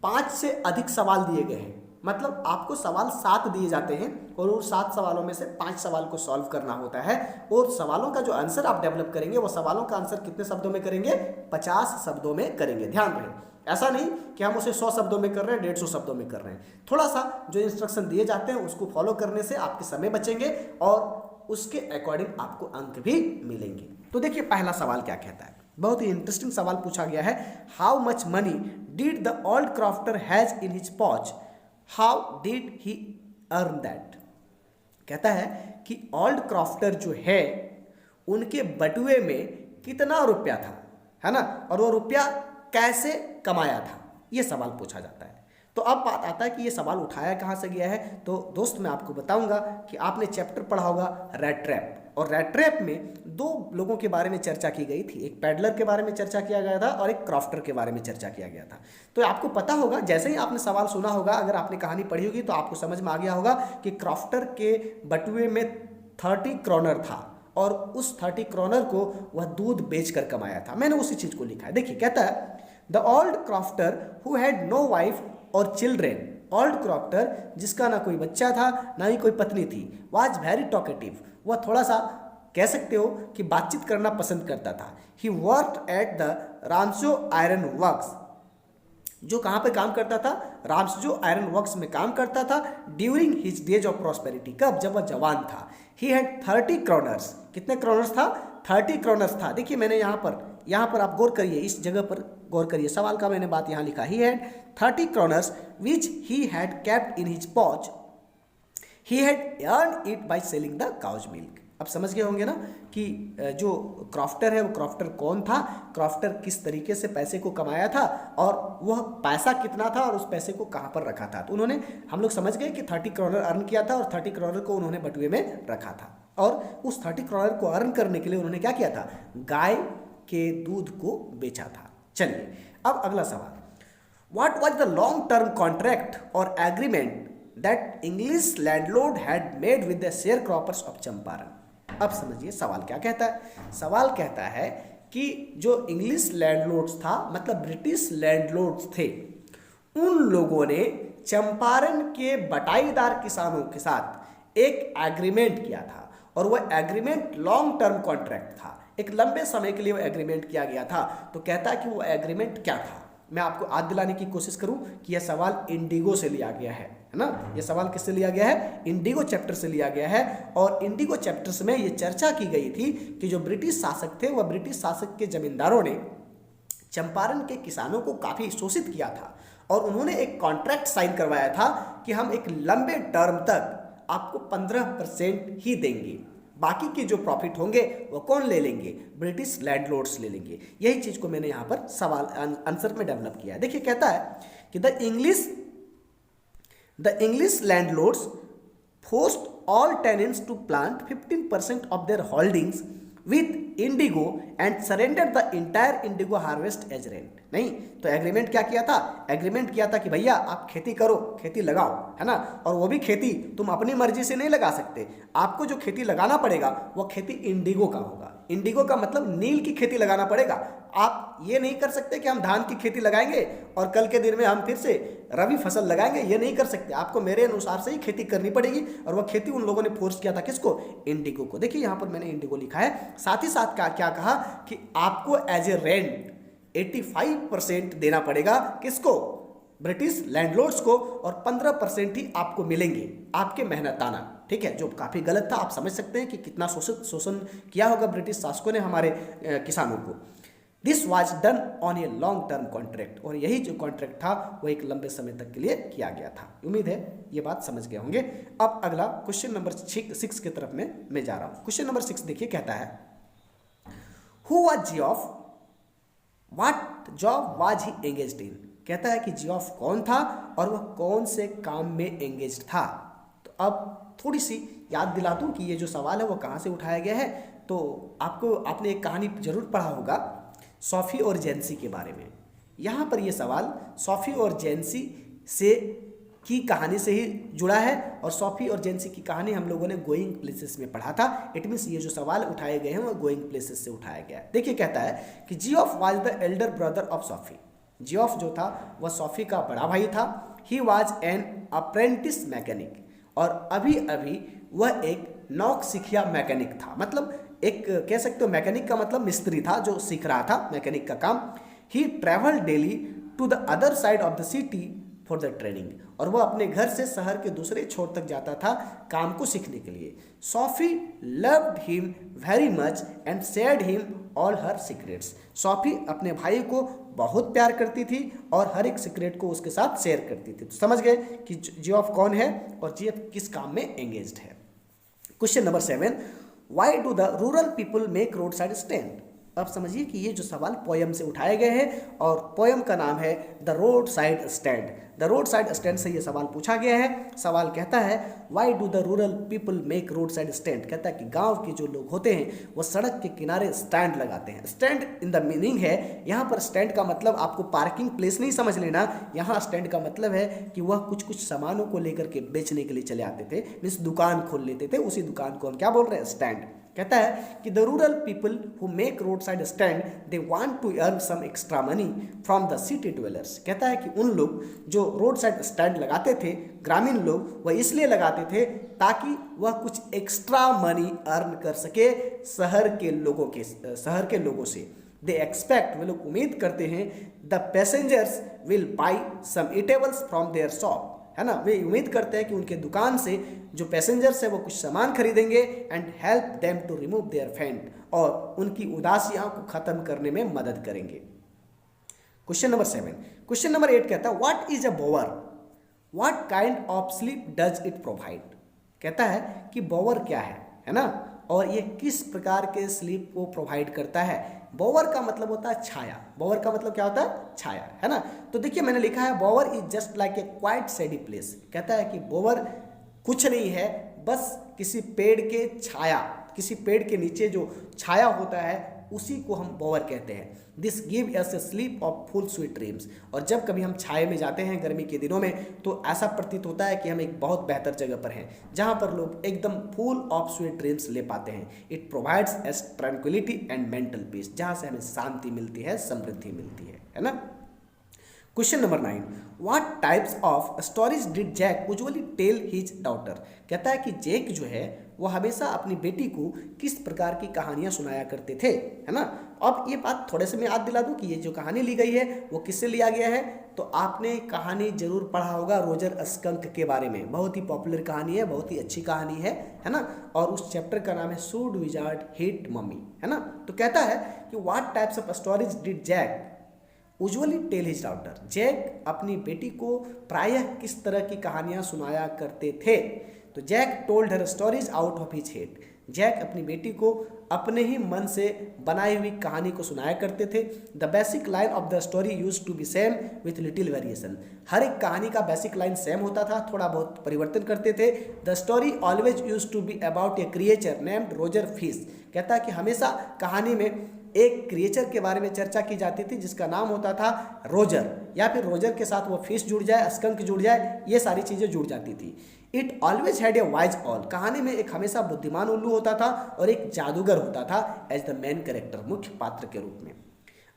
5 से अधिक सवाल दिए गए हैं, मतलब आपको सवाल 7 दिए जाते हैं और उन 7 सवालों में से 5 सवाल को सॉल्व करना होता है। और सवालों का जो आंसर आप डेवलप करेंगे वो सवालों का आंसर कितने शब्दों में करेंगे, 50 शब्दों में करेंगे। ध्यान रहे, ऐसा नहीं कि हम उसे 100 शब्दों में कर रहे हैं, 150 शब्दों में कर रहे हैं। थोड़ा सा जो इंस्ट्रक्शन दिए जाते हैं उसको फॉलो करने से आपके समय बचेंगे और उसके अकॉर्डिंग आपको अंक भी मिलेंगे। तो देखिए पहला सवाल क्या कहता है, बहुत ही इंटरेस्टिंग सवाल पूछा गया है। How much money did the old crofter has in his pouch, how did he earn that. कहता है कि ओल्ड क्राफ्टर जो है उनके बटुए में कितना रुपया था, है ना, और वो रुपया कैसे कमाया था, ये सवाल पूछा जाता है। तो अब बात आता है कि ये सवाल उठाया कहाँ से गया है। तो दोस्त मैं आपको बताऊंगा कि आपने चैप्टर पढ़ा होगा रैट ट्रैप, और रैट ट्रैप में दो लोगों के बारे में चर्चा की गई थी, एक पैडलर के बारे में चर्चा किया गया था और एक क्रॉफ्टर के बारे में चर्चा किया गया था। तो आपको पता होगा, जैसे ही आपने सवाल सुना होगा, अगर आपने कहानी पढ़ी होगी तो आपको समझ में आ गया होगा कि क्रॉफ्टर के बटुए में 30 क्रोनर था और उस 30 क्रोनर को वह दूध बेचकर कमाया था। मैंने उसी चीज को लिखा है। देखिए कहता है the old crofter who had no wife और चिल्ड्रेन, ओल्ड क्रॉफ्टर जिसका ना कोई बच्चा था ना ही कोई पत्नी थी, वाज वेरी टॉकेटिव, वह थोड़ा सा कह सकते हो कि बातचीत करना पसंद करता था। He worked at the Ramsjo iron works, जो कहाँ पे काम करता था, रामसो आयरन वर्क्स में काम करता था। During his days of prosperity, कब, जब वह जवान था। ही हैड 30 क्रोनर्स, कितने क्रोनर्स था, 30 क्रोनर्स था। देखिए मैंने यहाँ पर आप गौर करिए, इस जगह पर गौर करिए, सवाल का मैंने बात यहाँ लिखा, he had 30 kronors which he had kept in his pouch, he had earned it by selling the cow's milk. अब समझ गए होंगे ना कि जो क्रॉफ्टर है वो क्रॉफ्टर कौन था, क्रॉफ्टर किस तरीके से पैसे को कमाया था और वह पैसा कितना था और उस पैसे को कहाँ पर रखा था। तो उन्होंने, हम लोग समझ गए कि 30 क्रोनर अर्न किया था और 30 क्रोनर को उन्होंने बटुए में रखा था, और उस 30 क्रोनर को अर्न करने के लिए उन्होंने क्या किया था, गाय के दूध को बेचा था। चलिए अब अगला सवाल, what was the long term contract और agreement that English landlord had made with the sharecroppers of Champaran. अब समझिए सवाल क्या कहता है। सवाल कहता है कि जो इंग्लिश लैंडलॉर्ड्स था, मतलब ब्रिटिश लैंडलॉर्ड्स थे, उन लोगों ने चंपारण के बटाईदार किसानों के साथ एक एग्रीमेंट किया था, और वह एग्रीमेंट लॉन्ग टर्म कॉन्ट्रैक्ट था, एक लंबे समय के लिए वो एग्रीमेंट किया गया था। तो कहता है कि वो एग्रीमेंट क्या था। मैं आपको याद दिलाने की कोशिश करूं कि यह सवाल इंडिगो से लिया गया है ना। यह सवाल किससे लिया गया है, इंडिगो चैप्टर से लिया गया है। और इंडिगो चैप्टर्स में यह चर्चा की गई थी कि जो ब्रिटिश शासक थे, वह ब्रिटिश शासक के जमींदारों ने चंपारण के किसानों को काफी शोषित किया था, और उन्होंने एक कॉन्ट्रैक्ट साइन करवाया था कि हम एक लंबे टर्म तक आपको 15% ही देंगे, बाकी के जो प्रॉफिट होंगे वो कौन ले लेंगे, ब्रिटिश लैंडलॉर्ड्स ले लेंगे। यही चीज को मैंने यहां पर सवाल आंसर में डेवलप किया है। देखिए कहता है कि the English landlords forced all tenants to plant 15% of their holdings with indigo and surrender the entire indigo harvest as rent. नहीं तो एग्रीमेंट क्या किया था, एग्रीमेंट किया था कि भैया आप खेती करो, खेती लगाओ, है ना, और वो भी खेती तुम अपनी मर्जी से नहीं लगा सकते, आपको जो खेती लगाना पड़ेगा वो खेती इंडिगो का होगा। इंडिगो का मतलब नील की खेती लगाना पड़ेगा। आप ये नहीं कर सकते कि हम धान की खेती लगाएंगे और कल के दिन में हम फिर से रबी फसल लगाएंगे, ये नहीं कर सकते। आपको मेरे अनुसार से ही खेती करनी पड़ेगी, और वह खेती उन लोगों ने फोर्स किया था किसको, इंडिगो को। देखिए यहाँ पर मैंने इंडिगो लिखा है। साथ ही साथ क्या कहा कि आपको एज ए रेंट 85% देना पड़ेगा, किसको, ब्रिटिश लैंडलॉर्ड्स को, और 15% ही आपको मिलेंगे आपके मेहनताना। ठीक है, जो काफी गलत था। आप समझ सकते हैं कि कितना शोषण किया होगा ब्रिटिश शासकों ने हमारे किसानों को। This was done on a long term contract, और यही जो कॉन्ट्रैक्ट था वो एक लंबे समय तक के लिए किया गया था। उम्मीद है ये बात समझ गए होंगे। अब अगला क्वेश्चन नंबर 6 की तरफ में मैं जा रहा हूं। क्वेश्चन नंबर 6 देखिए, कहता है who was Geoff, what job was he engaged in. कहता है कि जियोफ कौन था और वह कौन से काम में एंगेज्ड था। तो अब थोड़ी सी याद दिला दूं कि ये जो सवाल है वो कहाँ से उठाया गया है। तो आपने एक कहानी जरूर पढ़ा होगा सोफी और जेंसी के बारे में। यहाँ पर ये सवाल सोफी और जेंसी से की कहानी से ही जुड़ा है, और सोफी और जेंसी की कहानी हम लोगों ने गोइंग प्लेसेस में पढ़ा था। इट मीन्स ये जो सवाल उठाए गए हैं वो गोइंग प्लेसेस से उठाया गया है। देखिए कहता है कि Geoff was the Elder brother of Sophie. Geoff जो था वह सोफी का बड़ा भाई था। He was an apprentice mechanic, और अभी अभी वह एक नौसिखिया मैकेनिक था। मतलब एक कह सकते हो मैकेनिक का मतलब मिस्त्री था जो सीख रहा था मैकेनिक का काम। He travel daily to the other side of the city for the training, और वह अपने घर से शहर के दूसरे छोर तक जाता था काम को सीखने के लिए। Sophie loved him very much and shared him all her secrets. Sophie अपने भाई को बहुत प्यार करती थी और हर एक सीक्रेट को उसके साथ शेयर करती थी। तो समझ गए कि जियोफ कौन है और जियोफ किस काम में एंगेज्ड है। Question number 7, why do the rural people make road side stand. अब समझिए कि ये जो सवाल पोयम से उठाए गए हैं और पोयम का नाम है the road side stand. The road side stand से ये सवाल पूछा गया है। सवाल कहता है why do the rural people make road side stand. कहता है कि गांव के जो लोग होते हैं वो सड़क के किनारे स्टैंड लगाते हैं। स्टैंड इन द मीनिंग है, यहाँ पर स्टैंड का मतलब आपको पार्किंग प्लेस नहीं समझ लेना, यहाँ स्टैंड का मतलब है कि वह कुछ कुछ सामानों को लेकर के बेचने के लिए चले आते थे, मीन्स दुकान खोल लेते थे, उसी दुकान को हम क्या बोल रहे हैं, स्टैंड। कहता है कि the rural people who make road side stand they want to earn some extra money from the city dwellers. कहता है कि उन लोग जो रोड साइड स्टैंड लगाते थे, ग्रामीण लोग, वह इसलिए लगाते थे ताकि वह कुछ एक्स्ट्रा मनी अर्न कर सके शहर के लोगों से। दे एक्सपेक्ट, वे लोग उम्मीद करते हैं, the passengers will buy some eatables from their shop, है ना, वे उम्मीद करते हैं कि उनके दुकान से जो पैसेंजर्स है वो कुछ सामान खरीदेंगे and help them to remove their faint, और उनकी उदासियां को खत्म करने में मदद करेंगे। Question number 7। क्वेश्चन नंबर 8 कहता है what is a बोवर, what kind of sleep does it provide. कहता है कि बोवर क्या है ना, और ये किस प्रकार के स्लीप को प्रोवाइड करता है। बोवर का मतलब होता है छाया। बोवर का मतलब क्या होता है, छाया, है ना। तो देखिए मैंने लिखा है बोवर is just like a quite shady place. कहता है कि बोवर कुछ नहीं है, बस किसी पेड़ के छाया, किसी पेड़ के नीचे जो छाया होता है उसी को हम बोवर कहते हैं। This give us A sleep of full sweet dreams. और जब कभी हम छाए में जाते हैं गर्मी के दिनों में तो ऐसा प्रतीत होता है कि हम एक बहुत बेहतर जगह पर हैं जहाँ पर लोग एकदम फुल ऑफ स्वीट ड्रीम्स ले पाते हैं। It provides S tranquillity and mental peace, जहाँ से हमें शांति मिलती है, समृद्धि मिलती है ना। Question number 9। What types of stories did Jack usually tell his daughter. कहता है कि जैक जो है वो हमेशा अपनी बेटी को किस प्रकार की कहानियां सुनाया करते थे, है ना। अब ये बात थोड़े से मैं याद दिला दूं कि ये जो कहानी ली गई है वो किससे लिया गया है। तो आपने कहानी जरूर पढ़ा होगा रोजर स्कंक के बारे में, बहुत ही पॉपुलर कहानी है, बहुत ही अच्छी कहानी है ना। और उस चैप्टर का नाम है शूड विजार्ड हेट मम्मी, है ना। तो कहता है कि what types of stories did Jack usually tell his daughter. Jack अपनी बेटी को प्रायः किस तरह की कहानियां सुनाया करते थे। तो Jack told her stories out of his head. Jack अपनी बेटी को अपने ही मन से बनाई हुई कहानी को सुनाया करते थे। The basic line of the story use to be same with little variation. हर एक कहानी का बेसिक लाइन सेम होता था, थोड़ा बहुत परिवर्तन करते थे। The story always use to be about a creature named Roger Fish. कहता है कि हमेशा कहानी में एक क्रिएचर के बारे में चर्चा की जाती थी जिसका नाम होता था रोजर, या फिर रोजर के साथ वो फिश जुड़ जाए, स्कंक जुड़ जाए, ये सारी चीज़ें जुड़ जाती थी। It always had a wise all. कहानी में एक हमेशा बुद्धिमान उल्लू होता था और एक जादूगर होता था एज द मेन कैरेक्टर, मुख्य पात्र के रूप में।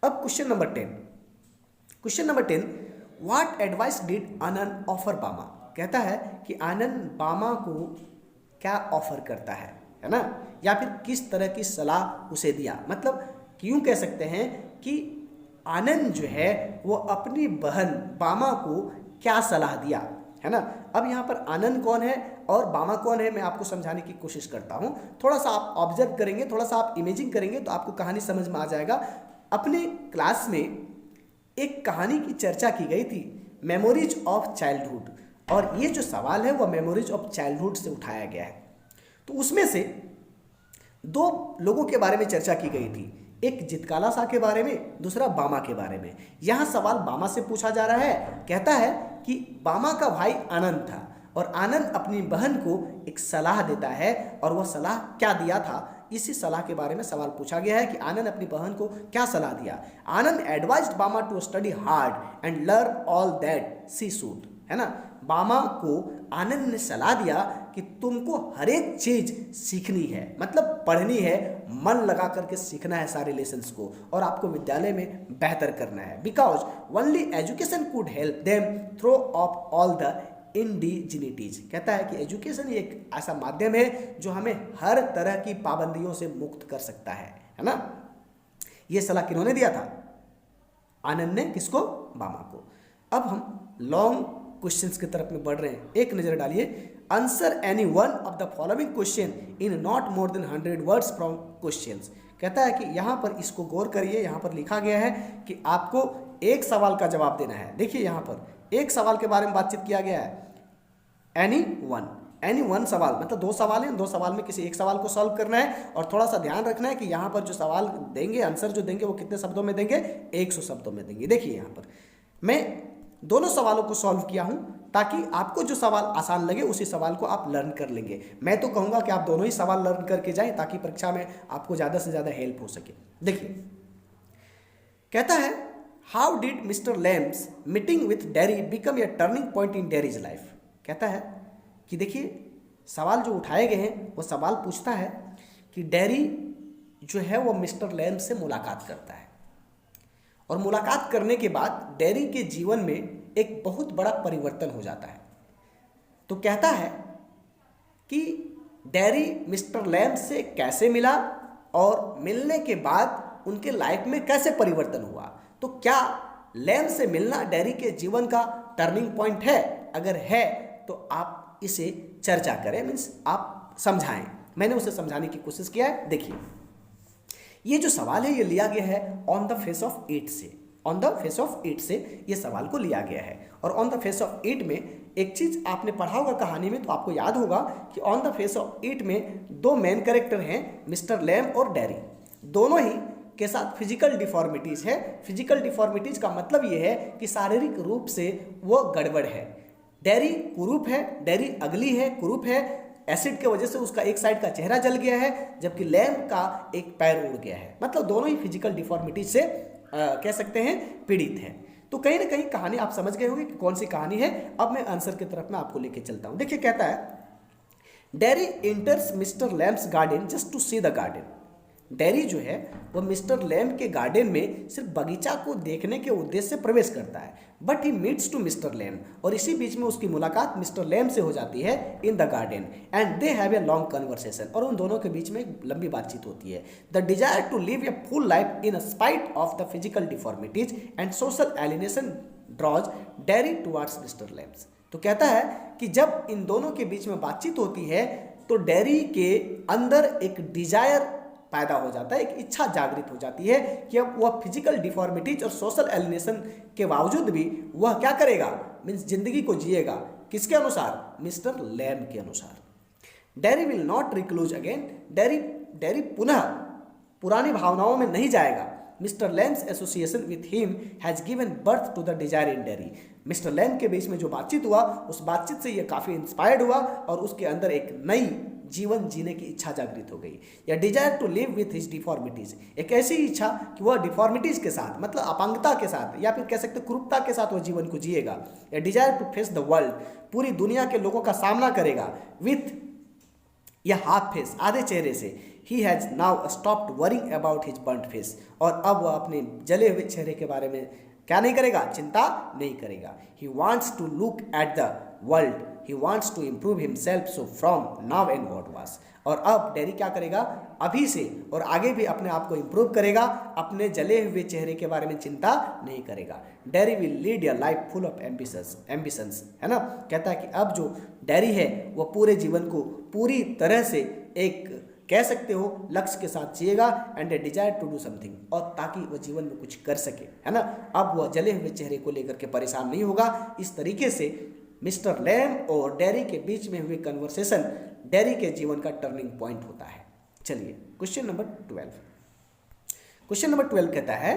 अब question number 10। Question number 10। What advice did Anand offer बामा। कहता है कि आनंद बामा को क्या ऑफर करता है ना, या फिर किस तरह की सलाह उसे दिया। मतलब क्यों कह सकते हैं कि आनंद जो है वो अपनी बहन बामा को क्या सलाह दिया, है ना। अब यहाँ पर आनंद कौन है और बामा कौन है मैं आपको समझाने की कोशिश करता हूँ। थोड़ा सा आप ऑब्जर्व करेंगे, थोड़ा सा आप इमेजिंग करेंगे तो आपको कहानी समझ में आ जाएगा। अपने क्लास में एक कहानी की चर्चा की गई थी, मेमोरीज ऑफ चाइल्डहुड, और ये जो सवाल है वह मेमोरीज ऑफ चाइल्डहुड से उठाया गया है। तो उसमें से दो लोगों के बारे में चर्चा की गई थी, एक जितकाला शाह के बारे में, दूसरा बामा के बारे में। यहाँ सवाल बामा से पूछा जा रहा है। कहता है कि बामा का भाई आनंद था और आनंद अपनी बहन को एक सलाह देता है, और वह सलाह क्या दिया था, इसी सलाह के बारे में सवाल पूछा गया है कि आनंद अपनी बहन को क्या सलाह दिया। Anand advised Bama to study hard and learn all that she should, है ना। बामा को आनंद ने सलाह दिया कि तुमको हर एक चीज सीखनी है, मतलब पढ़नी है, मन लगा करके सीखना है सारे लेसन्स को, और आपको विद्यालय में बेहतर करना है। Because only education could help them throw off all the indignities. कहता है कि एजुकेशन एक ऐसा माध्यम है जो हमें हर तरह की पाबंदियों से मुक्त कर सकता है ना। यह सलाह किन्होंने दिया था, आनंद ने। किसको, बामा को। अब हम लॉन्ग क्वेश्चंस की तरफ में बढ़ रहे हैं। एक नजर डालिए। Answer any one of the following question in not more than 100 words from questions. कहता है कि यहाँ पर इसको गौर करिए, यहाँ पर लिखा गया है कि आपको एक सवाल का जवाब देना है। देखिए यहाँ पर एक सवाल के बारे में बातचीत किया गया है, एनी वन। एनी वन सवाल, मतलब 2 सवाल हैं, 2 सवाल में किसी एक सवाल को सॉल्व करना है। और थोड़ा सा ध्यान रखना है कि यहाँ पर जो सवाल देंगे, आंसर जो देंगे वो कितने शब्दों में देंगे, 100 शब्दों में देंगे। देखिए यहाँ पर मैं दोनों सवालों को सॉल्व किया हूँ ताकि आपको जो सवाल आसान लगे उसी सवाल को आप लर्न कर लेंगे। मैं तो कहूँगा कि आप दोनों ही सवाल लर्न करके जाएं ताकि परीक्षा में आपको ज़्यादा से ज़्यादा हेल्प हो सके। देखिए कहता है, how did Mr Lamb's meeting with Derry become a turning point in Derry's life. कहता है कि देखिए सवाल जो उठाए गए हैं वो सवाल पूछता है कि डेरी जो है वो मिस्टर लैम्स से मुलाकात करता है और मुलाकात करने के बाद डेरी के जीवन में एक बहुत बड़ा परिवर्तन हो जाता है। तो कहता है कि डेरी मिस्टर लैम्स से कैसे मिला और मिलने के बाद उनके लाइफ में कैसे परिवर्तन हुआ। तो क्या लैम्स से मिलना डेरी के जीवन का टर्निंग पॉइंट है? अगर है तो आप इसे चर्चा करें, मीन्स आप समझाएं। मैंने उसे समझाने की कोशिश किया है। देखिए ये जो सवाल है ये लिया गया है on the face of it से, on the face of it से ये सवाल को लिया गया है। और on the face of it में एक चीज़ आपने पढ़ा होगा कहानी में, तो आपको याद होगा कि on the face of it में 2 मेन कैरेक्टर हैं, मिस्टर लैम और डेरी। दोनों ही के साथ फिजिकल डिफॉर्मिटीज़ है। फिजिकल डिफॉर्मिटीज़ का मतलब ये है कि शारीरिक रूप से वो गड़बड़ है। डेरी कुरूप है, डेरी अगली है, कुरूप है। एसिड की वजह से उसका एक साइड का चेहरा जल गया है, जबकि लैम का एक पैर उड़ गया है। मतलब दोनों ही फिजिकल डिफॉर्मिटी से कह सकते हैं पीड़ित हैं। तो कहीं ना कहीं कहानी आप समझ गए होंगे कि कौन सी कहानी है। अब मैं आंसर की तरफ में आपको लेके चलता हूं। देखिए कहता है, Derry enters Mr Lamb's garden just to see the garden. Derry जो है वो मिस्टर लैम के गार्डन में सिर्फ बगीचा को देखने के उद्देश्य से प्रवेश करता है। But he meets to Mr Lamb, और इसी बीच में उसकी मुलाकात मिस्टर लैम से हो जाती है in the garden and they have a long conversation. और उन दोनों के बीच में एक लंबी बातचीत होती है। The desire to live a full life in spite of the physical deformities and social alienation draws Derry towards Mr Lamb's. तो कहता है कि जब इन दोनों के बीच में बातचीत होती है तो डेरी के अंदर एक डिजायर पैदा हो जाता है, एक इच्छा जागृत हो जाती है कि अब वह फिजिकल डिफॉर्मिटीज और सोशल एलिनेशन के बावजूद भी वह क्या करेगा, मीन्स जिंदगी को जिएगा। किसके अनुसार? मिस्टर लैम के अनुसार। Derry will not recluse again. Derry पुनः पुरानी भावनाओं में नहीं जाएगा। Mr Lamb's association with him has given birth to the desire in Derry. Mr Lamb के बीच में जो बातचीत हुआ उस बातचीत से यह काफ़ी इंस्पायर्ड हुआ और उसके अंदर एक नई जीवन जीने की इच्छा जागृत हो गई। या desire to live with his deformities, एक ऐसी इच्छा कि वह डिफॉर्मिटीज के साथ, मतलब अपांगता के साथ या फिर कह सकते कुरूपता के साथ वह जीवन को जिएगा। या desire to face the world, पूरी दुनिया के लोगों का सामना करेगा विथ या हाफ फेस, आधे चेहरे से। He has now stopped worrying about his burned face, और अब वह अपने जले हुए चेहरे के बारे में क्या नहीं करेगा, चिंता नहीं करेगा। He wants to look at the world, he wants to improve himself so from now and what was. और अब डेरी क्या करेगा, अभी से और आगे भी अपने आप को इम्प्रूव करेगा, अपने जले हुए चेहरे के बारे में चिंता नहीं करेगा। Dairy will lead a life full of ambitions, है ना। कहता है कि अब जो डेरी है वह पूरे जीवन को पूरी तरह से एक कह सकते हो लक्ष्य के साथ जिएगा and a desire to do something, और ताकि वह जीवन में कुछ कर सके, है ना। अब वह जले हुए चेहरे को लेकर के परेशान नहीं होगा। इस तरीके से मिस्टर लैम और डेरी के बीच में हुए कन्वर्सेशन डेरी के जीवन का टर्निंग पॉइंट होता है। चलिए क्वेश्चन नंबर 12। क्वेश्चन नंबर 12 कहता है,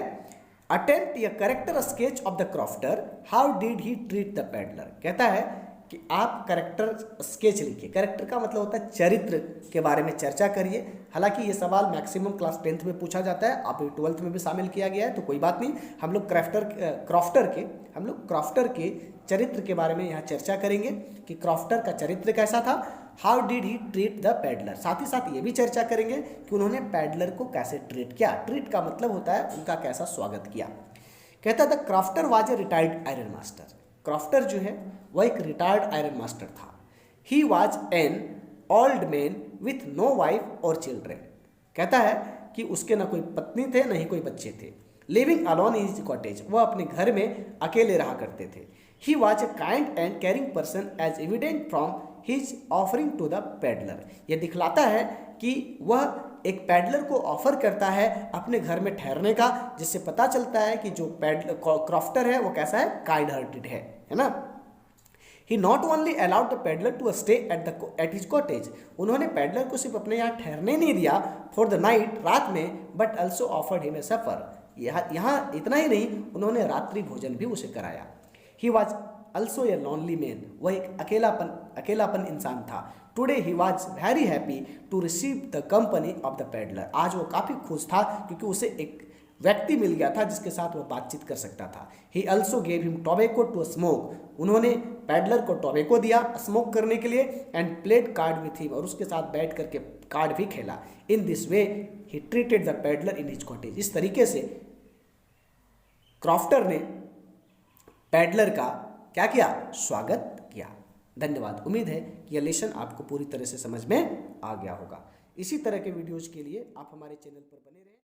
attempt a character sketch of the crofter, how did he treat the peddler. कहता है कि आप कैरेक्टर स्केच लिखिए। कैरेक्टर का मतलब होता है चरित्र के बारे में चर्चा करिए। हालांकि ये सवाल मैक्सिमम क्लास 10th में पूछा जाता है, आप 12th में भी शामिल किया गया है, तो कोई बात नहीं। हम लोग क्रॉफ्टर के चरित्र के बारे में यहाँ चर्चा करेंगे कि क्रॉफ्टर का चरित्र कैसा था। How did he treat the peddler, साथ ही साथ ये भी चर्चा करेंगे कि उन्होंने पैडलर को कैसे ट्रीट किया। ट्रीट का मतलब होता है उनका कैसा स्वागत किया। कहता था crofter was a retired iron master. Crofter जो है वह एक रिटायर्ड आयरन मास्टर था। He was an old man with no wife और चिल्ड्रेन। कहता है कि उसके ना कोई पत्नी थे ना ही कोई बच्चे थे। Living alone in his cottage, वह अपने घर में अकेले रहा करते थे। He was a kind and caring person as evident from his offering to the peddler. यह दिखलाता है कि वह एक पैडलर को ऑफर करता है अपने घर में ठहरने का, जिससे पता चलता है कि जो क्रॉफ्टर है वो कैसा है, काइंड हार्टेड है ना। He not only allowed the peddler to stay at his cottage, उन्होंने पेडलर को सिर्फ अपने यहाँ ठहरने नहीं दिया फॉर द नाइट, रात में, but also offered him a supper, यहाँ इतना ही नहीं, उन्होंने रात्रि भोजन भी उसे कराया। He was also a lonely man, वह एक अकेलापन इंसान था। Today he was very happy to receive the company of the peddler, आज वो काफ़ी खुश था क्योंकि उसे एक व्यक्ति मिल गया था जिसके साथ वह बातचीत कर सकता था। He also gave him tobacco to smoke, उन्होंने पैडलर को टोबैको दिया स्मोक करने के लिए, and played card with him, और उसके साथ बैठ करके कार्ड भी खेला। In this way he treated the peddler in his cottage, इस तरीके से क्रॉफ्टर ने पैडलर का क्या किया, स्वागत किया। धन्यवाद। उम्मीद है कि यह लेसन आपको पूरी तरह से समझ में आ गया होगा। इसी तरह के वीडियोज के लिए आप हमारे चैनल पर बने रहें।